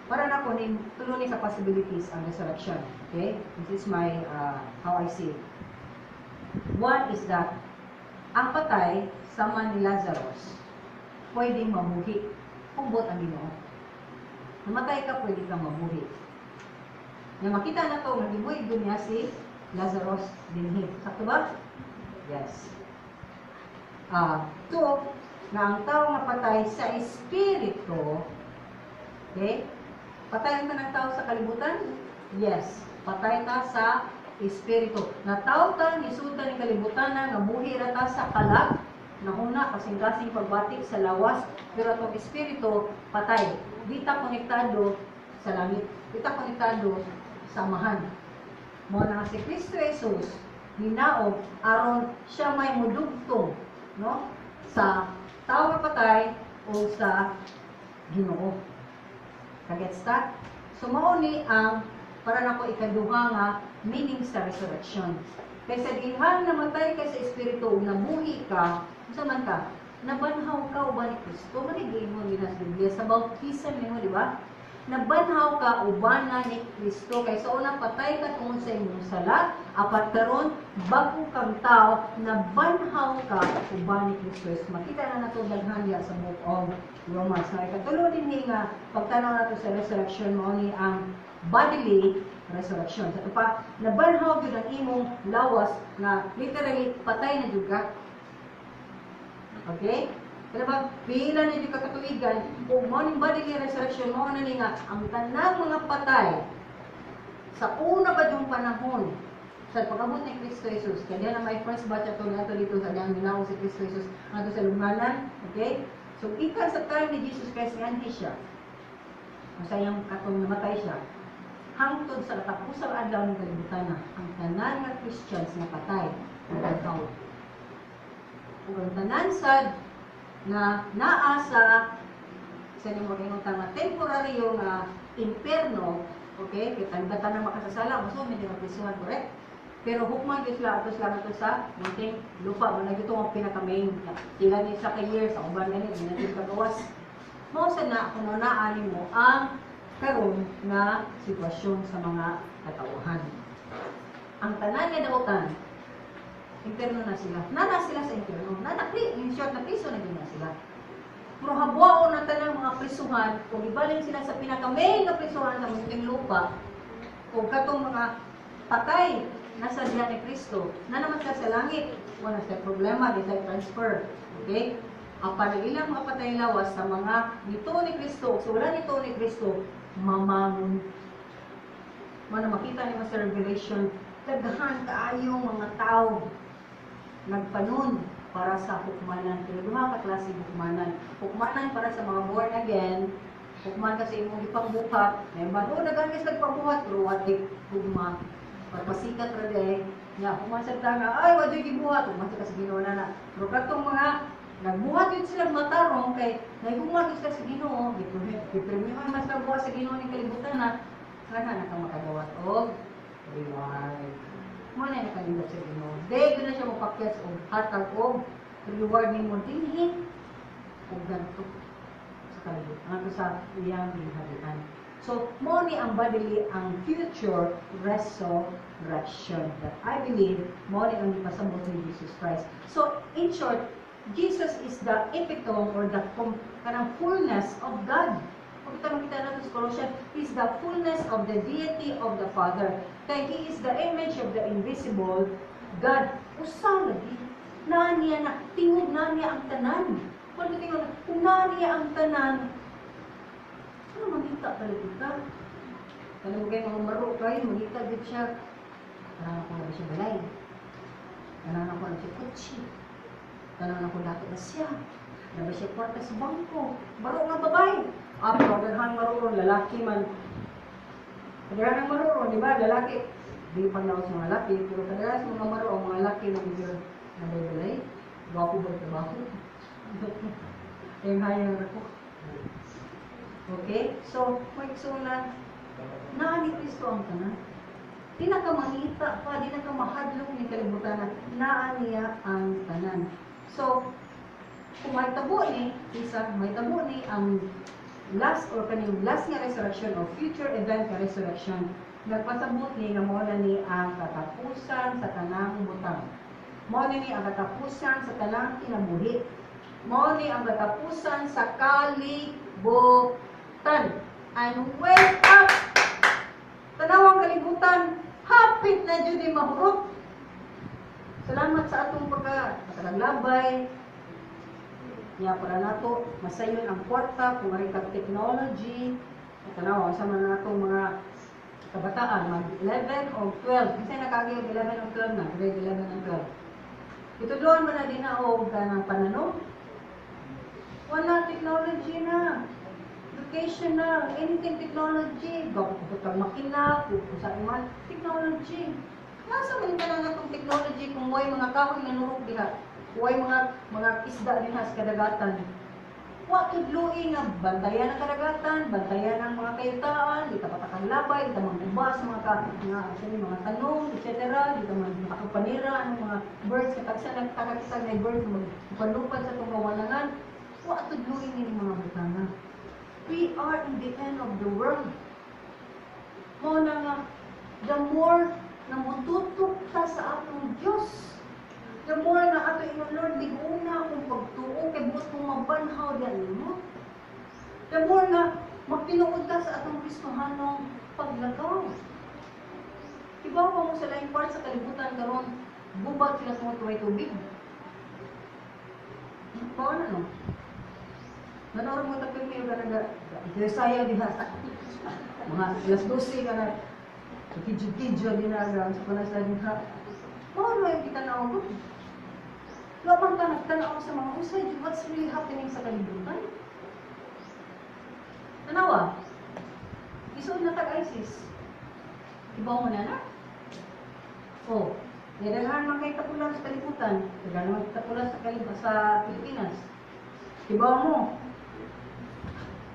Para na ko ni tulo ni sa possibilities ang resurrection. Okay? This is my how I see it. One is that ang patay sama ni Lazarus pwedeng mabuhi kung bot ang Ginoo. Namatay ka, pwede kang mabuhi. Na makita na to, nagibuhi doon niya si Lazarus dinhi. Sakto ba? Yes. Two, na ang tao nga patay sa espiritu, okay? Patay ka ng tao sa kalibutan? Yes. Patay ta sa espiritu. Nataw ta, nisuta ni kalibutan na, nga buhi ra ta sa kalag, nahuna, kasing-kasing pagbatik sa lawas, pero itong espiritu, patay. Di ta konektado sa langit. Di ta konektado sa Amahan. Mo na si Kristo Jesus, hinaog, aron siya may mudugtong, no? Sa tao nga patay o sa Ginoo. Kagets ta? So, mauni ang para na ko ikaduha nga meaning sa resurrection. Kaysa ilhan namatay ka sa espiritu ug nabuhi ka, unsa man ka? Nabanhaw ka uban ni Kristo. Manigay mo ginas Biblia sa baptisan nimo, di ba? nabanhaw ka uban na ni Kristo. Kay sa una patay ka tungod sa imong sala, apat karon bago kang tao, nabanhaw ka uban ni Kristo. Makita na nato daghan diha sa book of Romans. Na ikatulo din nga pagtanaw nato sa resurrection mo ni ang bodily resurrection. Sa ito pa, nabanhaw yun ang imong lawas na literally patay na jud ka. Okay? Kaya ba, pila na yung kakatuigan, kung mo ning bodily resurrection mo na nga, ang tanang mga patay sa una pa yung panahon sa pag-abot ni Kristo Jesus. Kaya na may first batch ato nato dito sa diyang minaw si Kristo Jesus ato sa lunghanan. Okay? So, ikan sa time ni Jesus Christ nga siya. Masayang katong namatay siya. Hangtod sa katapusang adlaw ng kalibutan na ang tanan nga Christians na patay ang tao. Kung ang tanan sad na naasa sa nimo kinutang nga temporaryo nga imperno, okay, kitang data na makasasala, maso medyo mapisuhan, correct? Pero hukman gyud sila atos lang ato sa munting lupa mo na gito ang pinaka-main. Sila ni sa years sa uban gani dinadto kagawas. Mo sa na kuno naa nimo ang karon nga sitwasyon sa mga katauhan. Ang tanan nga dautan imperno na sila. Nana sila sa imperno. In short, na priso na din na sila. Pero habuao na tanang mga prisuhan, kung ibalin sila sa pinaka-main na prisuhan sa munting lupa, kung katong mga patay nasa diyan ni Kristo, na naman sila sa langit, wala sa problema, di sa transfer. Okay? Ang panagilang mga patay lawas sa mga nito ni Kristo, so wala nito ni Kristo, mamangon. Mana makita ni sa Revelation, daghan kaayong mga tao nagpanon para sa hukmanan. Pero duha ka klase hukmanan. Hukmanan para sa mga born again, hukman kasi imong ipangbuhat. May bado nagamis nagpangbuhat, pero watik hukma. Pagpasikat ra de, nya hukman sa tanga, ay wa jud gibuhat, hukman sa Ginoo na. Pero katong mga nagbuhat yun sila matarong kay nagbuhat yun sila sa Ginoo, gipremyohan mas nagbuhat sa Ginoo ning kalibutan na sana na ka makadawat og reward. Mo na nakalibot sa Ginoo. Dahil na siya mapakyas o hatag o reward ni mo dinhin o ganito sa kalibutan. Ano sa iyang binhalian. So, mo ni ang bodily ang future resurrection that I believe mo ni ang pasabot ni Jesus Christ. So, in short, Jesus is the epitome or the kanang fullness of God. Kung ito makita natin sa Colossians, He is the fullness of the deity of the Father. Kaya He is the image of the invisible God. Usaw lagi. Naan niya na, tingog na niya ang tanan. Kung naan niya ang tanan, ano magita talaga ka? Kaya mo kayo mga maro kayo, magita din siya. Kanaan ko na siya balay. Kanaan ko na siya kutsi. Kanaan ko dato na siya. Naba siya kwarta sa bangko. Maro nga babae. Pero daghan maroon, lalaki man. Daghan maroon, di ba? Lalaki. Di pa na sa mga lalaki. Pero kadalasan mga maroon, mga lalaki na medyo nabalay. Gwapo ba ito ba? Yung hayang ako. Okay? So, may na ni Kristo ang tanan. Di na ka mangita pa, di na ka mahadlok ni kalibutan na naa niya ang tanan. So, kung may tabo ni, may tabo ni ang last or kaning last nga resurrection or future event nga resurrection, nagpasabot ni nga mo na ni ang katapusan sa tanang butang. Mo ni ang katapusan sa tanang kinabuhi. Mo ni ang katapusan sa kalibutan. And wake up! Tanawang kalibutan, hapit na dyan di mahurot. Salamat sa atong pagkalaglabay. Nga para nato, masayon ang kwarta, kung marikag technology, tanaw, sama na nato mga kabataan, mag 11 o 12. Kasi nakagi 11 o 12 na, grade 11 and 12. Ito doon mo na din na o ganang pananom. Wala technology na. Educational, anything technology. Gawag makina, kung sa iman, technology. Nasa man ka na itong technology kung may mga kahoy na nurog diha. Huwag mga isda din sa kadagatan. Huwag tudluin nga bantayan ang kadagatan, bantayan ang mga kayutaan, di ka patakang labay, di ka magbubas, mga tanong, etc. Di ka makakapanira, ang mga birds, katagsa nagtakakisag na birds, magpanlupan sa itong kawalangan. Huwag tudluin yung mga butana. We are in the end of the world. Mo na nga, the more na mututok ta sa atong Diyos, the more na ato ingon, Lord, liguna akong pagtuo, kay buot kong mabanhaw yan mo. The more na magtinuod ka sa atong Kristohanong paglagaw. Iba pa mo sa laing part sa kalibutan karon, bubag sila sa mga tubig. Paano no? Nanoro mo tapos may ganaga. Desaya diha. Mga alas 12 ka na. Kidyo-kidyo din na sa panasa diha. Paano yung kita na ako? Labang ka nagtanaw sa mga usay, what's really happening sa kalibutan? Tanawa, isod na tag-ISIS. Ibaw mo na na? Oh, nilalahan man kayo tapulan sa kalibutan. Nilalahan man kayo tapulan sa Pilipinas. Ibaw mo.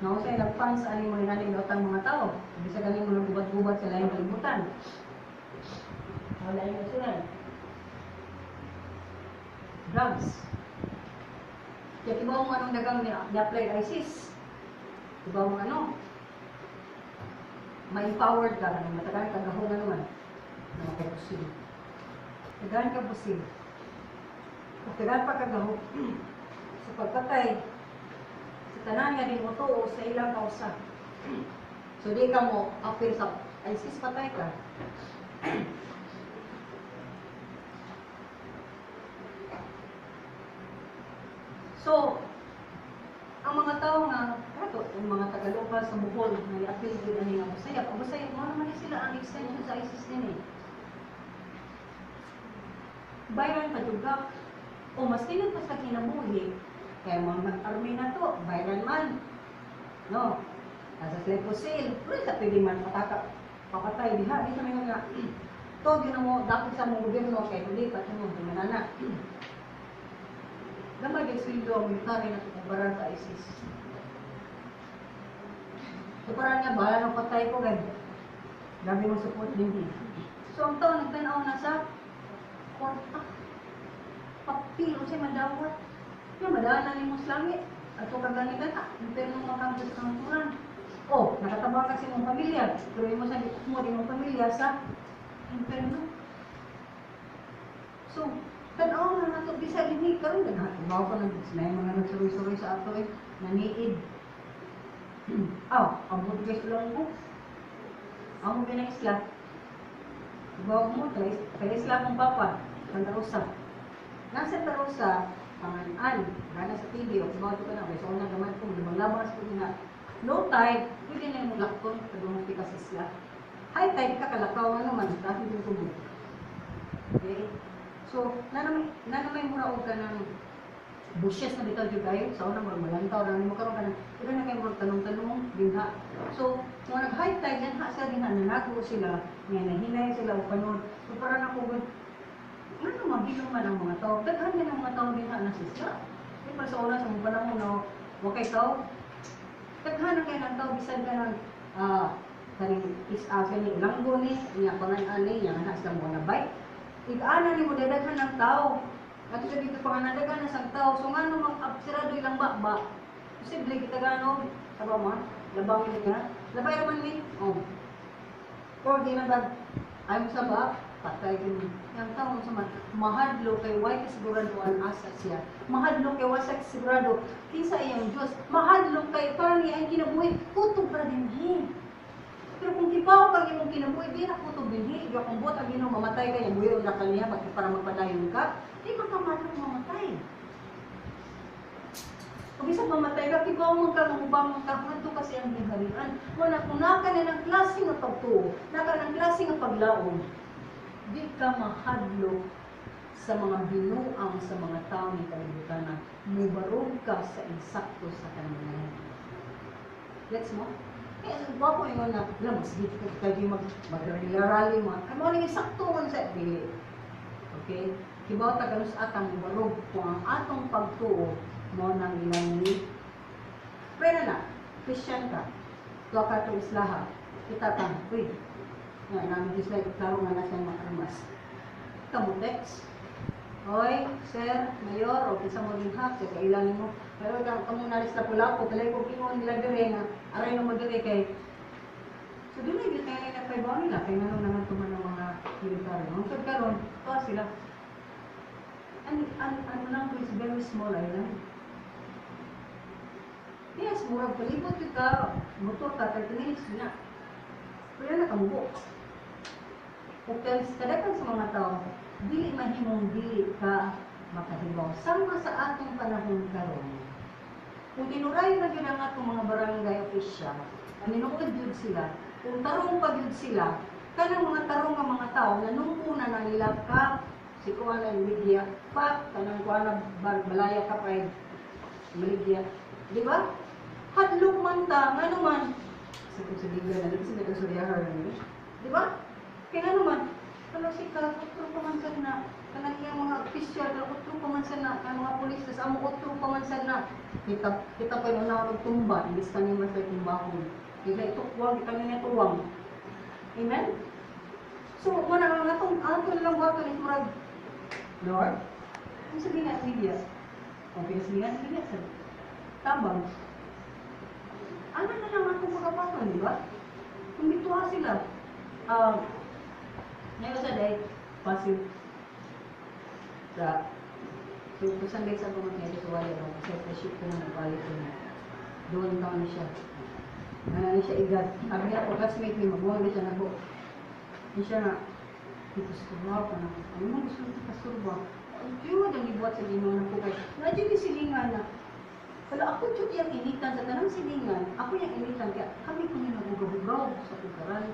Nausay nagpan sa aning mga inaling daotang mga tao. Bisa galing mga gubat-gubat sa laing kalibutan. Wala yung kasunan. Drugs. Kaya ibaw mo anong dagang ni-apply ISIS. Ibaw mo ano? Ma-empowered ka. Matagal kagahong naman. Na makapusin. Tagaan ka pusin. Tagaan pa kagahong. Sa pagkatay, sa tanan nga din mo to o sa ilang kausa. So di ka mo appear sa ISIS, patay ka. So, ang mga tao nga, kato, ang mga Tagaloka sa Bohol, may appeal din ang nga Busayap. Ang Busayap, mo naman sila ang extension sa ISIS din eh. Bayran pa juga. O mas tinod pa sa kinabuhi, kaya mga mag-army na to, bayran man. No? Nasa slave for sale, pero sa pwede man papatay diha. Di sa mga nga, to, yun mo, dapat sa mga gobyerno, kaya hindi, pati mo, dumanana. Gamay kay sweldo ang military na kumparan sa ISIS. So parang nga, bahala ng patay ko, gani. Grabe mo support din. So ang taon, nagtanaw na sa kwarta. Papiro siya madawat. Yung madaan ni Muslami. At kung kaganitan, pero nung makampus ng turan. Oh, nakatabang kasi mong pamilya. Pero yung mo sa mo din mong pamilya sa inferno. So, tanaw na nato bisa din karon ganahan. Bawo ko nang may mga nagsuroy-suroy sa ato naniid. Ang budges lang ko. Amo binang isla. Bawo mo kay isla kong papa, Santa Rosa. Nasa Santa Rosa, pangalan, gana sa TV, o bawo ko na, so na gamay ko, labang-labang sa na low tide, pwede na yung lakton, kadumati ka sa isla. High tide ka kalakaw naman, dahil yung tubig. Okay? So, nanamay mura og ka ng bushes na bitaw jud kayo sa unang malantaw na mo karon kanang ila na kay mga tanong-tanong dinha. So, kung nag-high tide yan ha sa dinha nanago sila, nga nahinay sila og panon. So, para na ko ano magilong man ang mga tao. Daghan din ang mga tao dinha na sila. Di pa sa una sa mga panahon no, wakay tao. Daghan na kay nang tao bisan ka ng kaning kani langgo ni, nya pangan ani, nya na sa mga bike. Ig-ana ni mo dadaghan ng tao. At sa dito pa nga nadaghan na sang tao. So nga nung mag-absirado ilang bakba, posible kita gano, taba mo, labang yun nga. Labay naman ni, or di na ba, ayaw sa ba, patay din. Yung tao sa man, mahadlo kay white sigurado ang asa siya. Mahadlo kay wasak sigurado, kinsa iyang Diyos. Mahadlo kay parang niya ang kinabuhi, kutog pa din hin. Pero kung kipaw kang imong kinabuhi, di na kutog din hin. Iyo kung buot ang ginong mamatay ka, yung buhi o na kaniya, para magpadayon ka, di ka kamatang mamatay. Kung isang mamatay ka, kipaw mo ka, mangubang ka, hanto kasi ang hiharian. Wala, kung naka na ng klase ng pagtuo, naka ng klase ng paglaom, di ka mahadlo sa mga binuang sa mga tao ng kalibutan na mubarog ka sa insakto sa kanilang. Let's mo? Kaya nagwapo yung na, mas dito kayo mag-rally mga, kamo nang insakto mo sa dili. Okay? Kibaw tagalus atang mubarog kung ang atong pagtuo mo nang ilang ni. Pwede na, Christian ka, tuwa ka itong islaha, kita ka, uy, nga namin dislike, klaro nga nasa mga armas. Kamutex. Oy, sir, mayor, o kisa mo rin hap, kaya kailangan mo. Pero kamo nalis na pula ko, talay ko kingon nila dire nga, Aray na mo dali kay so doon na gitna na kay ba nila kay nanong naman tuman ng mga military. Ang karon to sila. Ano lang is very small island. Yes, murag palibot ka, motor ka, 30 minutes na. Pero na kamubo. Kaya kadakan sa mga tao, dili mahimong dili ka makahibaw. Sama sa atong panahon karon. Kung tinuray na yun ang atong mga barangay official, ninuod yun sila, kung tarong pa yun sila, kanang mga tarong nga mga tao, nanunguna na nila ka, si kuha na Lydia, pa, kanang kuha na balaya ka pa Lydia. Di ba? Hadlok man ta, nga naman, sa kung sa Lydia na, sila ka suryahar na di ba? Kaya nga naman, kalau si utro pamansan na, kanang iyang mga official, utro pamansan na, ang mga polis, tas amo utro pamansan na, kita pa yung naurog tumba, ilis ka niya mas ay tumbahon. Kaya ito kuwag, ito niya tuwang. Amen? So, manang nga itong, lang wato ni Murag, Lord, ang sabi nga Lydia, o pinasabi nga Lydia, tabang, ano na lang akong pagkapakan, di ba? Kung bituha sila, ngayon sa day, passive sa so kusang day sa mga kaya sa wala lang kasi pa-ship ko na nagpalit ko na doon taon siya siya igad sabi niya po classmate niya magbuwag na siya na po hindi siya na ipasturba pa na ano mo gusto nito pasturba yun ang ibuat sa ginoo na po kayo nadyo yung silingan na wala ako dyan yung initan sa tanang silingan ako yung initan kaya kami ko yung nagugaw-gaw sa kukaran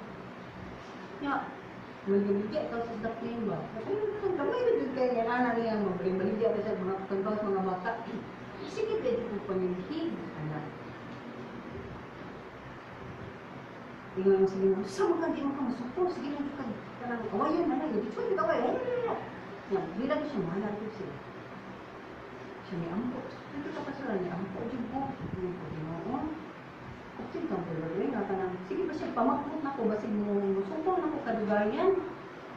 niya maligya ito sa daplin ba? Kasi yung gamay na dito kaya nana niya maligya ito sa mga kantos mga bata. Sige, pwede ko pamilihig. Tingnan mo sige mo, sama ka, di mo ka masuko. Sige lang ka. Parang, kawayan na na. Dito yung kaway. Yan, bilang siya, mahalar ko siya. Siya may ampo. Hindi ka pa sila niya, ampo. Diyan po. Hindi po, di mo. Sige kang pulagay, sige ba siya pamakot na ko, basig mo sumpong na ko kadugayan.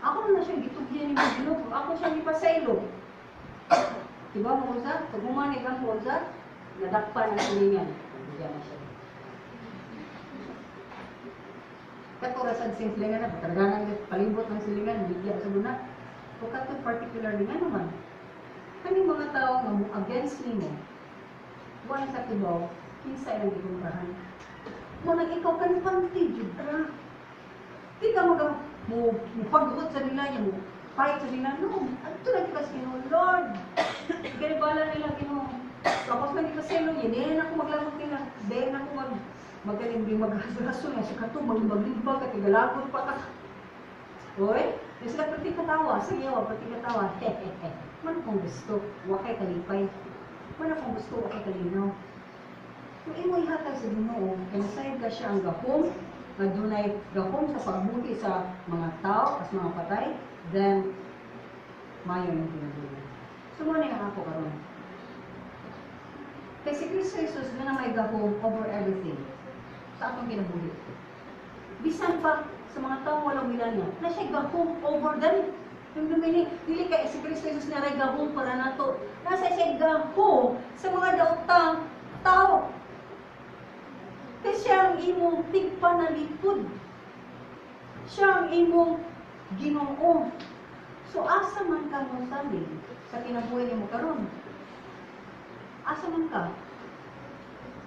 Ako na siya gitugyan ni Magino, ako siya ipasaylo. Diba mo usa? Pag humanig ang usa, nadakpan ang silingan. Diyan na siya. Katurasan sa silingan na, patarganan palibot ng silingan, bigyan sa buna. O kato particularly nga naman, kaning mga tao nga mo against nimo, wala sa tibaw, kinsa ilang gikumprahan. Muna ikaw kan panty, judra. Di ka mo pagbuot sa nila niya mo. Fight sa nila, no. Ito na kita sa Ginoo, Lord. Ganibala nila Ginoo. Tapos na kita sa ilo, yan ako maglamot nila. Then ako magaling maghasuraso na. Sa kato, maglimbag at igalagot pa ka. Oy, yung sila pati katawa. Sige, pati katawa. Hehehe. Mana kong gusto, wakay kalipay. Mana kong gusto, wakay kalinaw. Kung imo ihatag sa Ginoo, kaya ka siya ang gahom, na dunay gahom sa pagbuti sa mga tao, as mga patay, then, mayo yung pinagulong. Sumuni ang ako karon. Kaya si Kristo Jesus na may gahom over everything sa atong kinabuhi. Bisan pa sa mga taong walang milanya, na siya gahom over them. Yung dumini, dili kay si Kristo Jesus na ray gahom para nato. Nasa siya gahom sa mga daotang tao. Kasi siya ang imong tigpanalitod. Siya ang imong Ginoo. So, asa man ka mo sabi sa kinabuhi mo karon? Asa man ka?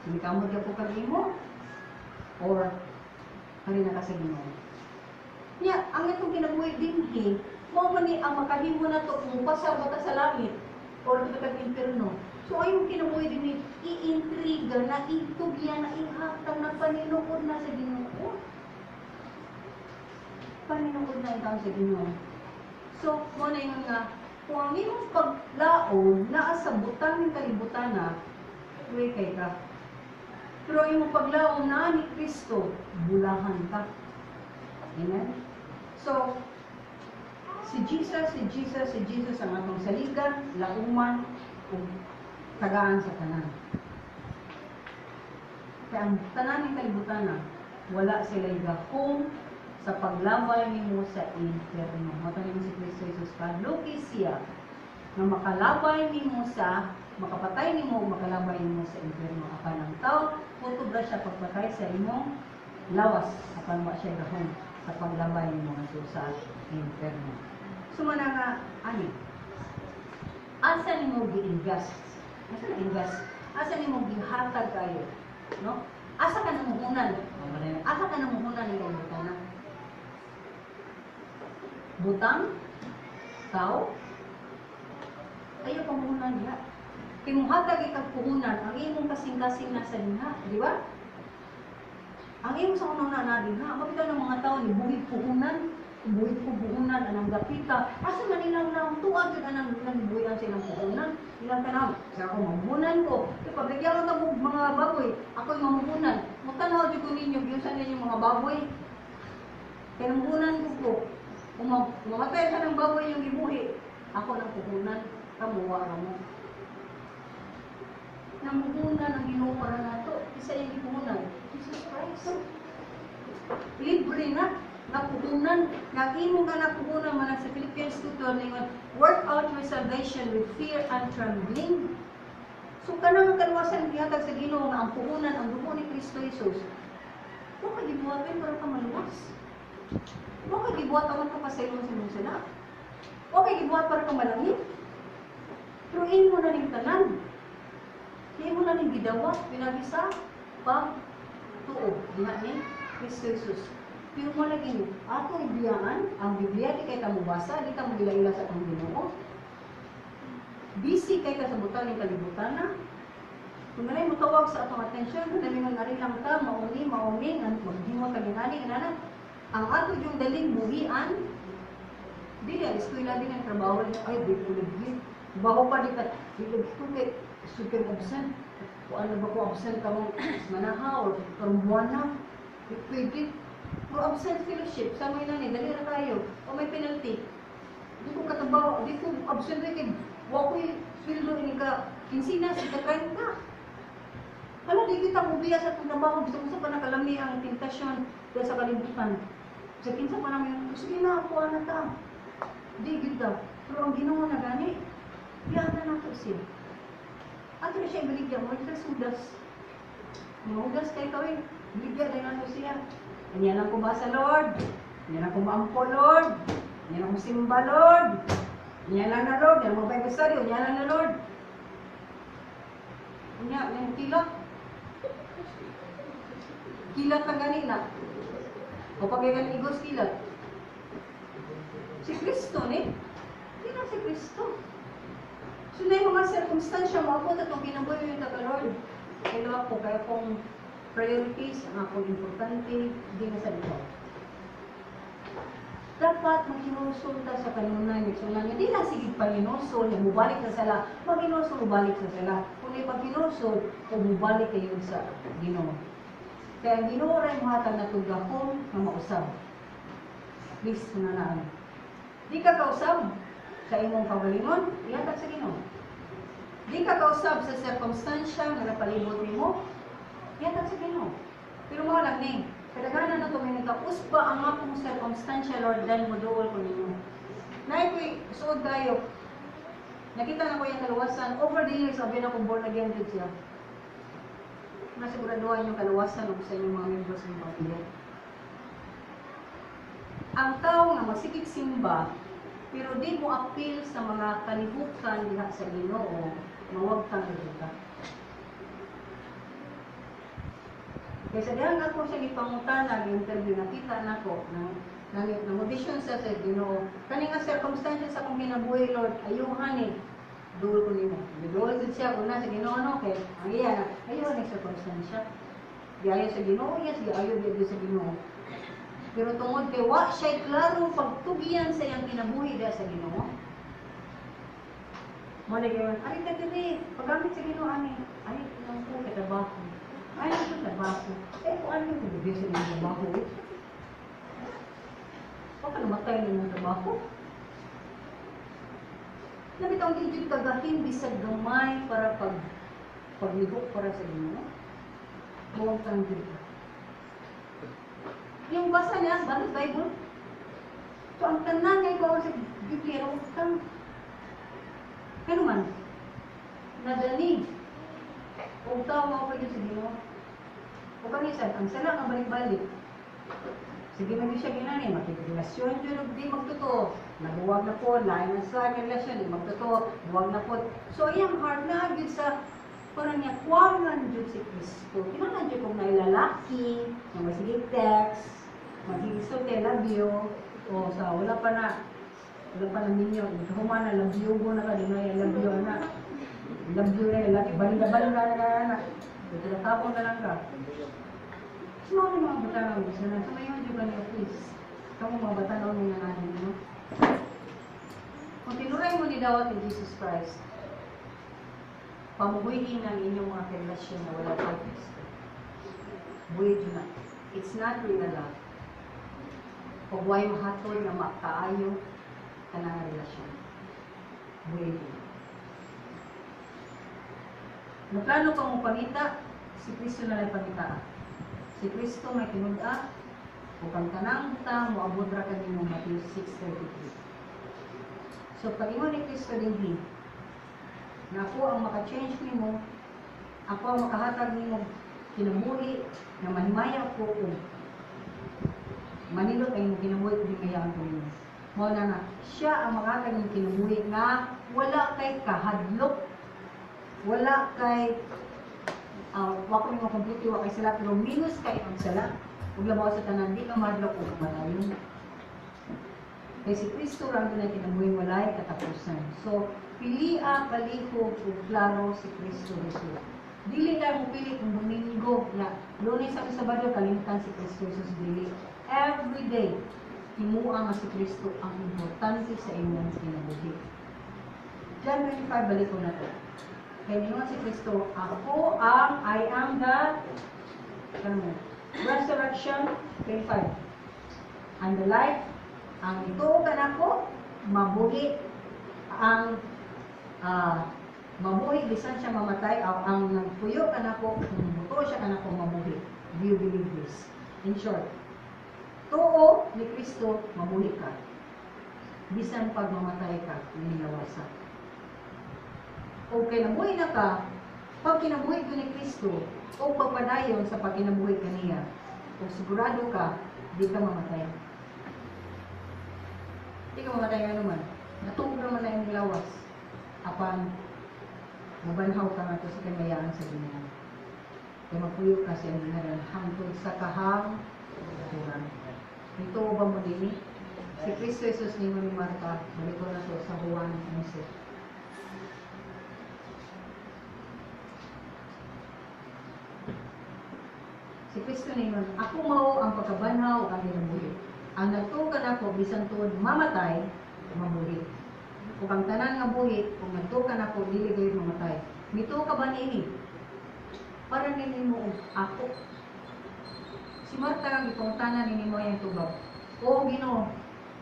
Sinikamod ka po mo? Or, kani na ka sa Ginoo? Nya, ang itong kinabuhi din, mo man ni ang makahimo na to kung pasabot sa langit or sa impierno. So, ayong kinabuhi din i-intriga, na itugyan, na ihatang, na paninuod na sa Ginoo. Paninuod na ikaw sa Ginoo. So, muna yung kung ang imong paglaon, naa sa butang ng kalibutan na, tuwi kay ka. Pero imong paglaon na ni Kristo, bulahan ka. Amen? So, si Jesus ang atong saligan, lauman, kung tagaan sa tanan. Kaya ang tanan ng kalibutan na, wala sila gahom sa paglabay nimo sa impierno. Matanin mo si Kristo Jesus, kadluki siya na makalabay nimo sa, makapatay nimo, makalabay nimo sa impierno. Apan ang tao, putubra siya pagpatay sa imong lawas apan wa siya gahon sa paglabay ng mga sa inferno. Sumana nga ani. Asa nimo gi-invest? Asa na-invest? Asa nimo gihatag kayo? No? Asa ka namuhunan? Asa ka namuhunan ng butana? Butang? Tao? Ayaw pamuhunan niya. Kimuhatag ikag puhunan, ang imong kasing-kasing nasa dinha, di ba? Ang imong sa unang na dinha, mabitaw ng mga tao ni buhit puhunan, buhit po puhunan, anang gapita. Asa man ilang naong tuwag yun anang buhitan silang puhunan. Ilang tanawag, sa ako mamuhunan ko. Pabigyan ko ng mga baboy, ako'y mamuhunan. Mutanaw dito ninyo, biyusan ninyo mga baboy. Kaya mamuhunan ko po. Kung mamatay ka ng baboy yung ibuhi, ako ng puhunan, kamuha ka mo. Namuhunan ang Ginoo para nato, isa yung ipuhunan, Jesus Christ. Libre na, napuhunan, nag-imo ka napuhunan man sa Philippians 2:12, work out your salvation with fear and trembling. So kanang kalwasan gihatag sa Ginoo nga ang puhunan ang dugo ni Kristo Jesus. Wa ka gibuhaton para ka maluwas. Wa ka gibuhat awan ka pasayloon sa imong sala. Wa ka gibuhat para ka malangit. Pero imo na ning tanan. Imo na ning gidawat pinagisa pag tuo diha ni Kristo Jesus. Pero mo lagi ni ato ibiyaan ang Biblia di kay ta mobasa, di ta mo gila-ila sa atong Ginoo. Busy kay ka sa butang ng kalibutan na. Kung nalay mo tawag sa atong atensyon, kung nalay mo nari lang ta, mauni, maghimo ka ginani, inana. Ang ato yung daling buhian, dili, eskwela din ang trabaho, ay, di ko lagi. Baho pa di ka, di ko kay, super absent. Kung ano ba ko absent ka mong manaha o karumbuan na, pwede. Kung absent fellowship, sa mga nani, dali na tayo, o may penalty. Di ko katabaho, di ko absent rin, wa ko'y sweldo ini ka, kinsina, sa kakain ka. Kala di kita mubiya sa trabaho, gusto mo sa panakalami ang tentasyon dahil sa kalibutan. Sa kinsa pa namin, sige na, kuha na ta. Di kita. Pero ang Ginoo na gani, biyahan na nato siya. At rin siya ibaligyan mo, ito sudas. Mahudas kay kawin, biligyan din nato siya. Ganyan lang ko ba sa Lord? Ganyan lang ko maampo, Lord? Ganyan lang ko simba, Lord? Ganyan lang na, Lord? Ganyan mo ba yung gusari? Ganyan lang na, Lord? Ganyan, yung kilak. Kilat ang ganina. O pagkagan igos kilat. Si Kristo ni. Hindi na si Kristo. So na yung mga circumstansya mo, ako itong ginaboy yung taga-Lord. Kailangan ko, kaya kong priorities, ang akong importante, hindi na sa dito. Dapat maghinusulta sa kanunay, nagsulang, hindi na sige pag-inusul, mubalik sa sala, mag-inusul, mubalik sa sala. Kung may pag-inusul, mubalik kayo sa Ginoo. Kaya ang Ginoo rin hatag na tugakon na mausab. Please, mananaan. Di ka kausab sa imong pagalingon, ihatag sa Ginoo. Di ka kausab sa circumstansya na napalibot mo, ihatag sa Ginoo. Pero mga lang ni, kadaghanan na ito, may nagkausba ang akong circumstansya, Lord, then mo dool ko ninyo. Na ito'y suod tayo. Nakita na ko yung kaluwasan. Over the years, sabi na kong born again din siya. Masiguraduhan yung kaluwasan ng sa inyong mga members ng pamilya. Ang tao nga magsikik simba, pero di mo appeal sa mga kalibutan diha sa Ginoo, mawag kang ibuka. Kaya sa dihan ako siya ipangutana, interview nakita na ko, nang audition sa Ginoo. Kani nga circumstances sa akong ginabuhi, Lord, ayuhan eh. Duol ko nimo. Duol din siya una sa Ginoo ano kay ang iya na ayuhan ang circumstansya. Diayo sa Ginoo, yes, diayo di sa Ginoo. Pero tungod kay wa siya klaro pagtugian sa iyang kinabuhi diha sa Ginoo. Mo na gyud, ari ta diri, paggamit sa Ginoo ani, ay nang ko trabaho. Ay ko trabaho. Eh kung ano ko di sa iyang trabaho. Baka namatay na ng trabaho. Nabitang gigit kagahin bisag gamay para paglibok para sa Ginoo. Buwag kang gigit. Yung basa niya, balik Bible. So ang tanan ngay ko sa Biblia, huwag kang kano man nadani. Huwag tao mga pwede sa Ginoo. O kanisan, ang sala nga balik-balik. Sige man siya ginani, makipagrelasyon yun, di magtotoo. Nabuwag na po, lain na sa relasyon, di magtotoo, buwag na po. So, iyang heart na, yun sa, parang niya, kuwangan yun si Kristo. Kinangan yun kung nailalaki, na masigig text, masigig sote, love you, o sa wala pa na ninyo, humana, love you mo na ka, di na love you na. Love you na, balida-balida na. Ito, tapon na lang ka. Semua ni mga batanon di sana. Sumayon juga niyo, please. Kamu mga batanon ni nanay mo. Kung tinuray mo ni dawat ni Jesus Christ, pamubuhin ang inyong mga relasyon na wala kay Kristo. Buhay na. It's not real love. Kung huwag mahatol na makaayo ka ng relasyon. Buhay na. Naplano ka mong pangita, si Kristo na lang pangita. Si Kristo may tinuda, o kang tanang buta, moabot ra ka din ng Matthew 6:33. So, pag-ingon ni Kristo din, na ako ang maka-change ni mo, ako ang makahatag ni mo, kinabuhi, na manimaya ko kung manilot ay mo kinabuhi, hindi mayaan ko niyo. Mo na siya ang makahatag ng kinabuhi na wala kay kahadlok, wala kay wako mo kompleto wa kay sala pero minus kay ang sala ug labaw sa tanan di ka madlok ug malayo kay si Kristo ra gyud kinabuhi walay katapusan. So pilia palihog ug klaro si Kristo Jesus. Dili ka mo pili kung Domingo na Lunes sa Sabado kalimtan si Kristo Jesus dili. Every day himuang nga si Kristo ang importante sa inyong kinabuhi. John 25 balik ko na to. Kaya niyo si Kristo, I am the resurrection, 25. And the life, ang ito ka na ko, mabuhi, ang mabuhi, bisan siya mamatay, ang nagpuyo ka na ko, buto siya ka na ko, mabuhi. Do you believe this? In short, tuo ni Kristo, mabuhi ka. Bisan pag mamatay ka, ninilawasan. O kinabuhi na ka, pag kinabuhi ko ni Kristo, o pagpadayon sa pagkinabuhi ka niya, o sigurado ka, di ka mamatay. Di ka mamatay nga naman. Natulog naman na yung lawas. Apan, mabanhaw ka nga to sa kamayaan sa dunya. Kaya mapuyo ka sa inyo hangtod sa kahang kurang. Ito ba mo din si Kristo Jesus ni Marta, balik ko na to sa Juan 11. Si Kristo ningon, ako mao ang pagkabanhaw ang kinabuhi. Ang nagtukan ako bisan tuod mamatay, mabuhi. Kung ang tanan nga buhi, kung nagtukan ako dili gayud mamatay. Mito ka ba niini? Para ninimo ako. Si Marta ang ipangutanan ninimo yang tubag. O Ginoo,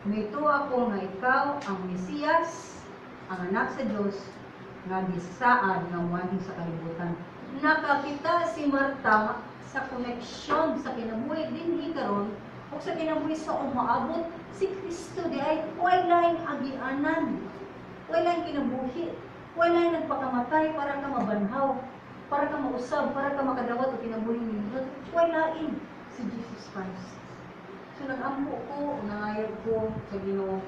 mito ako nga ikaw ang Mesiyas, ang anak sa Dios nga gisaad nga muadto sa kalibutan. Nakakita si Marta sa koneksyon sa kinabuhi din karon o sa kinabuhi sa umaabot si Kristo di ay walay agianan, walay kinabuhi, walay nagpakamatay para ka mabanhaw, para ka mausab, para ka makadawat o kinabuhi ninyo. Walain si Jesus Christ. So nag-ampo ko, nangayag ko sa Ginoo,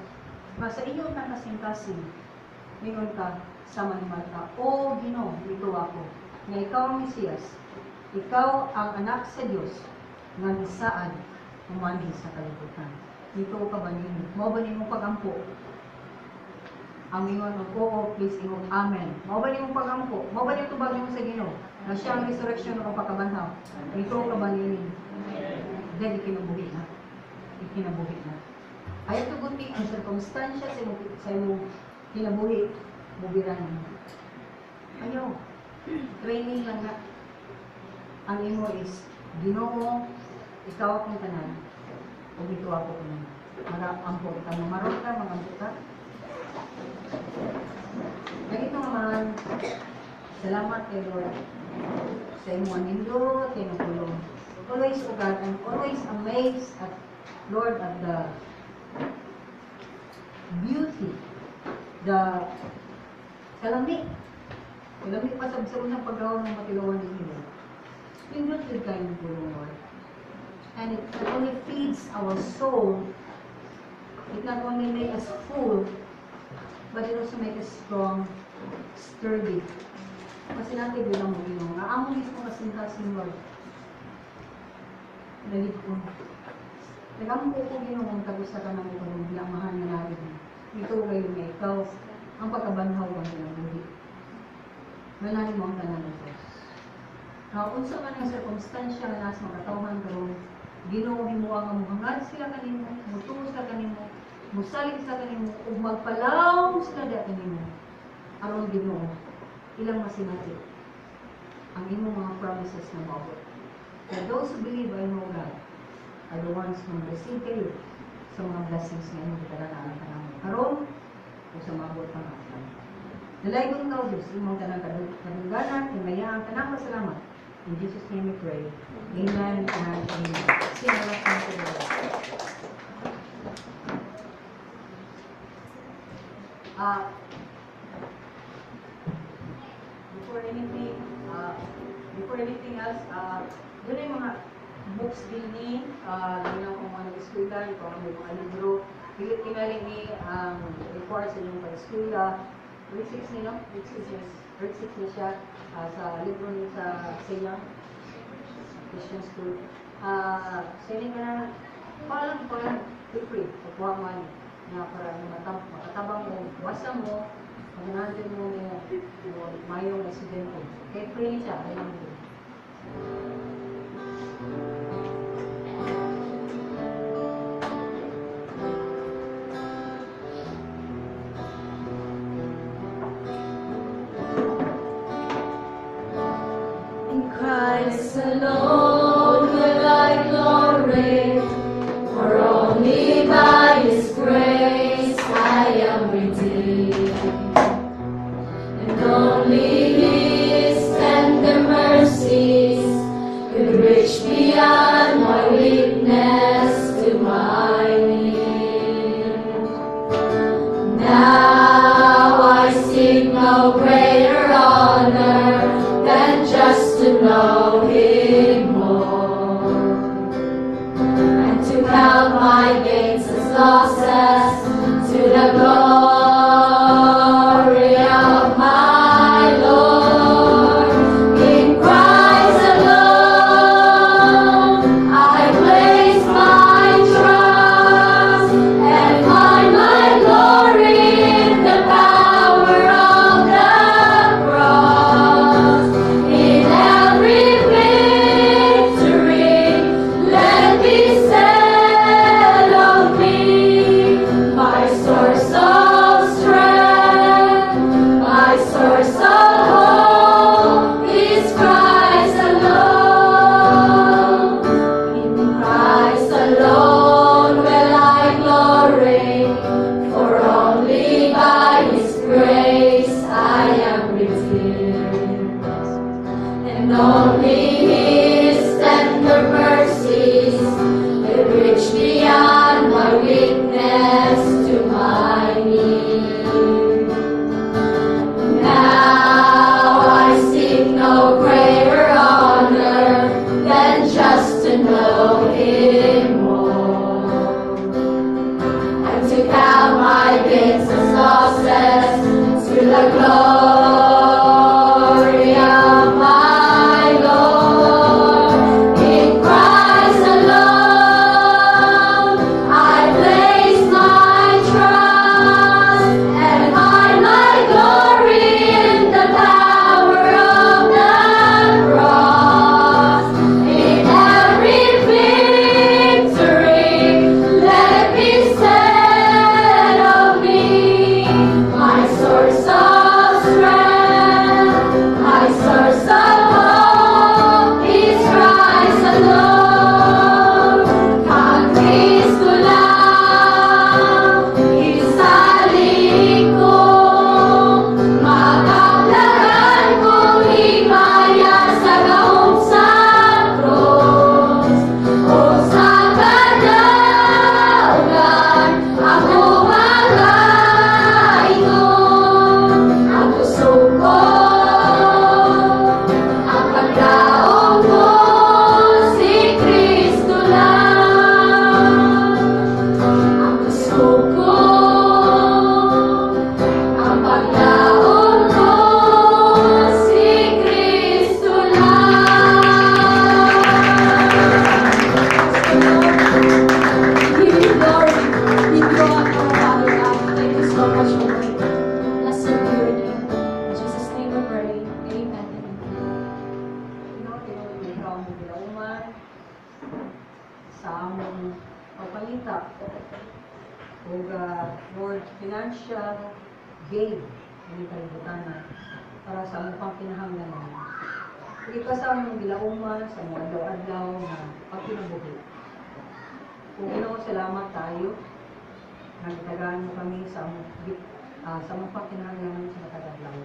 sa inyo na kasing-kasing, mingon ka sama ni Marta, o Ginoo, ito ako, nga ikaw ang Mesiyas, ikaw ang anak sa Diyos nga gisaad umani sa kalibutan. Dito ka ba ninyo? Mao ba nimong pagampo? Ang ingon og oo, please ingon amen. Mao ba nimong pagampo? Mao ba nimong tubag nimo sa Ginoo? Na siya ang resurrection o pagkabanhaw. Dito ka ba ninyo? Dili kinabuhi na. Ikinabuhi na. Ayaw tuguti ang circumstansya sa imong kinabuhi mubiran mo. Ayaw. Training lang na. Ang imo is, Ginoo, ikaw akong tanan, o ito ako tanan. Ampo ka, mamarot ka, magampo ka. Nagito naman, salamat kay Lord sa imo nindot, tinutulong. Always, O God, I'm always amazed at Lord at the beauty, the kalami. Kalami pa sa unang paggawa ng matilawan ninyo. Pindot-pindot kayo po, Lord. And it not only feeds our soul, it not only makes us full, but it also makes us strong, sturdy. Kasi natin bilang mo Ginoo, nga amo mismo kasintasin, Lord. Dalit ko. Nagamo ko Ginoo kung tagusa ka ng ikong bilamahan na natin. Ito kayo nga ikaw, ang pagkabanhaw ang pinabuhi. Manahin mo ang tanan ng Diyos. Unsa man ang sirkumstansya na nasa makatawhan karon, Ginoo himuha nga muhangad sila kanimo, mutuo sila kanimo, musalig sila kanimo, ug magpalaw sila da kanimo. Aron Ginoo, ilang masinati ang imong mga promises na mawag. For those who believe, I know God, are the ones who receive kayo sa mga blessings na imong gitalagaan ka namin. Karon, o sa mabot pang asan. Nalaygon ka, Diyos, imong tanang kadungganan, imayaan ka ng pasalamat. In Jesus' name we pray. Amen and amen. Sing a last song to the Lord. Before anything else, doon yung mga books din ni, yun ang kung ano eskwela, kung ano yung mga libro. Pilit kinali ni report sa inyong pag-eskwela. Grade 6 nila, grade 6 na siya sa libro niya sa Seyang Christian School. Sa inyo ka na, parang feel free, pagkuha mo na para makatabang mo, basa mo, pag-natin mo mayong residente. Kaya free siya, alam mo. Christ alone will I glory, for only by His grace I am redeemed, and only His tender mercies could reach beyond my weakness to my need. Now I seek no greater honor than just to know Him more, and to count my gains as losses to the glory of my Lord. In Christ alone I place my trust, and find my glory in the power of the cross. In every victory, let me settle me, my source of among pagpangita o Lord, financial gain ng kalibutan para sa among pang kinahanglanon. Hindi ka sa among gilauman sa mga adlaw-adlaw na pagkinabuhi. Kung Ginoo, salamat tayo. Nagtagaan mo kami sa among pang kinahanglanon sa matag-adlaw.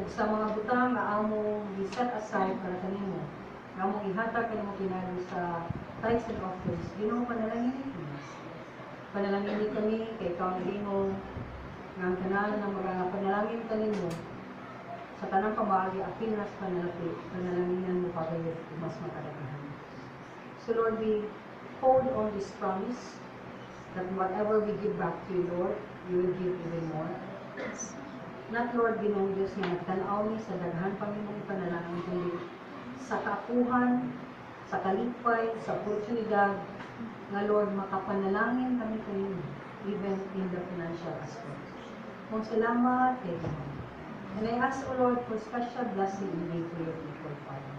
Ug sa mga butang nga among gi-set aside para kanimo, nga among ihatag kanimo pinagi sa tithes and offerings, Ginoo, panalangin kami. Panalangin kami kay ikaw ang Ginoo, nga ang tanan ng mga panalangin kanimo sa tanang pamagi apil nas panalanginan mo pagayod mas makadagahan. So Lord, we hold on this promise that whatever we give back to you, Lord, you will give even more. Not, Lord, Ginoong Diyos nga nagtanaw ni sa daghan Panginoong panalangin, kundi sa kaapuhan, sa kalipay, sa oportunidad, nga Lord, makapanalangin kami kanino, even in the financial aspect. Kung salamat kay Ginoo. And I ask, O Lord, for special blessing indeed for your people, Father.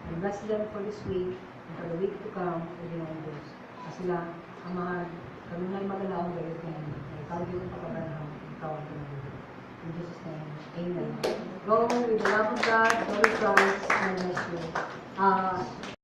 And bless them for this week and for the week to come, O Ginoong Diyos. Kasi sila, Amahan, kanunay magalaong gayot kanino. Ikaw, Ginoo, pagkabanahang, ikaw ang kanino. In Jesus' name, amen. Go with the love of God, go with Christ, and bless you.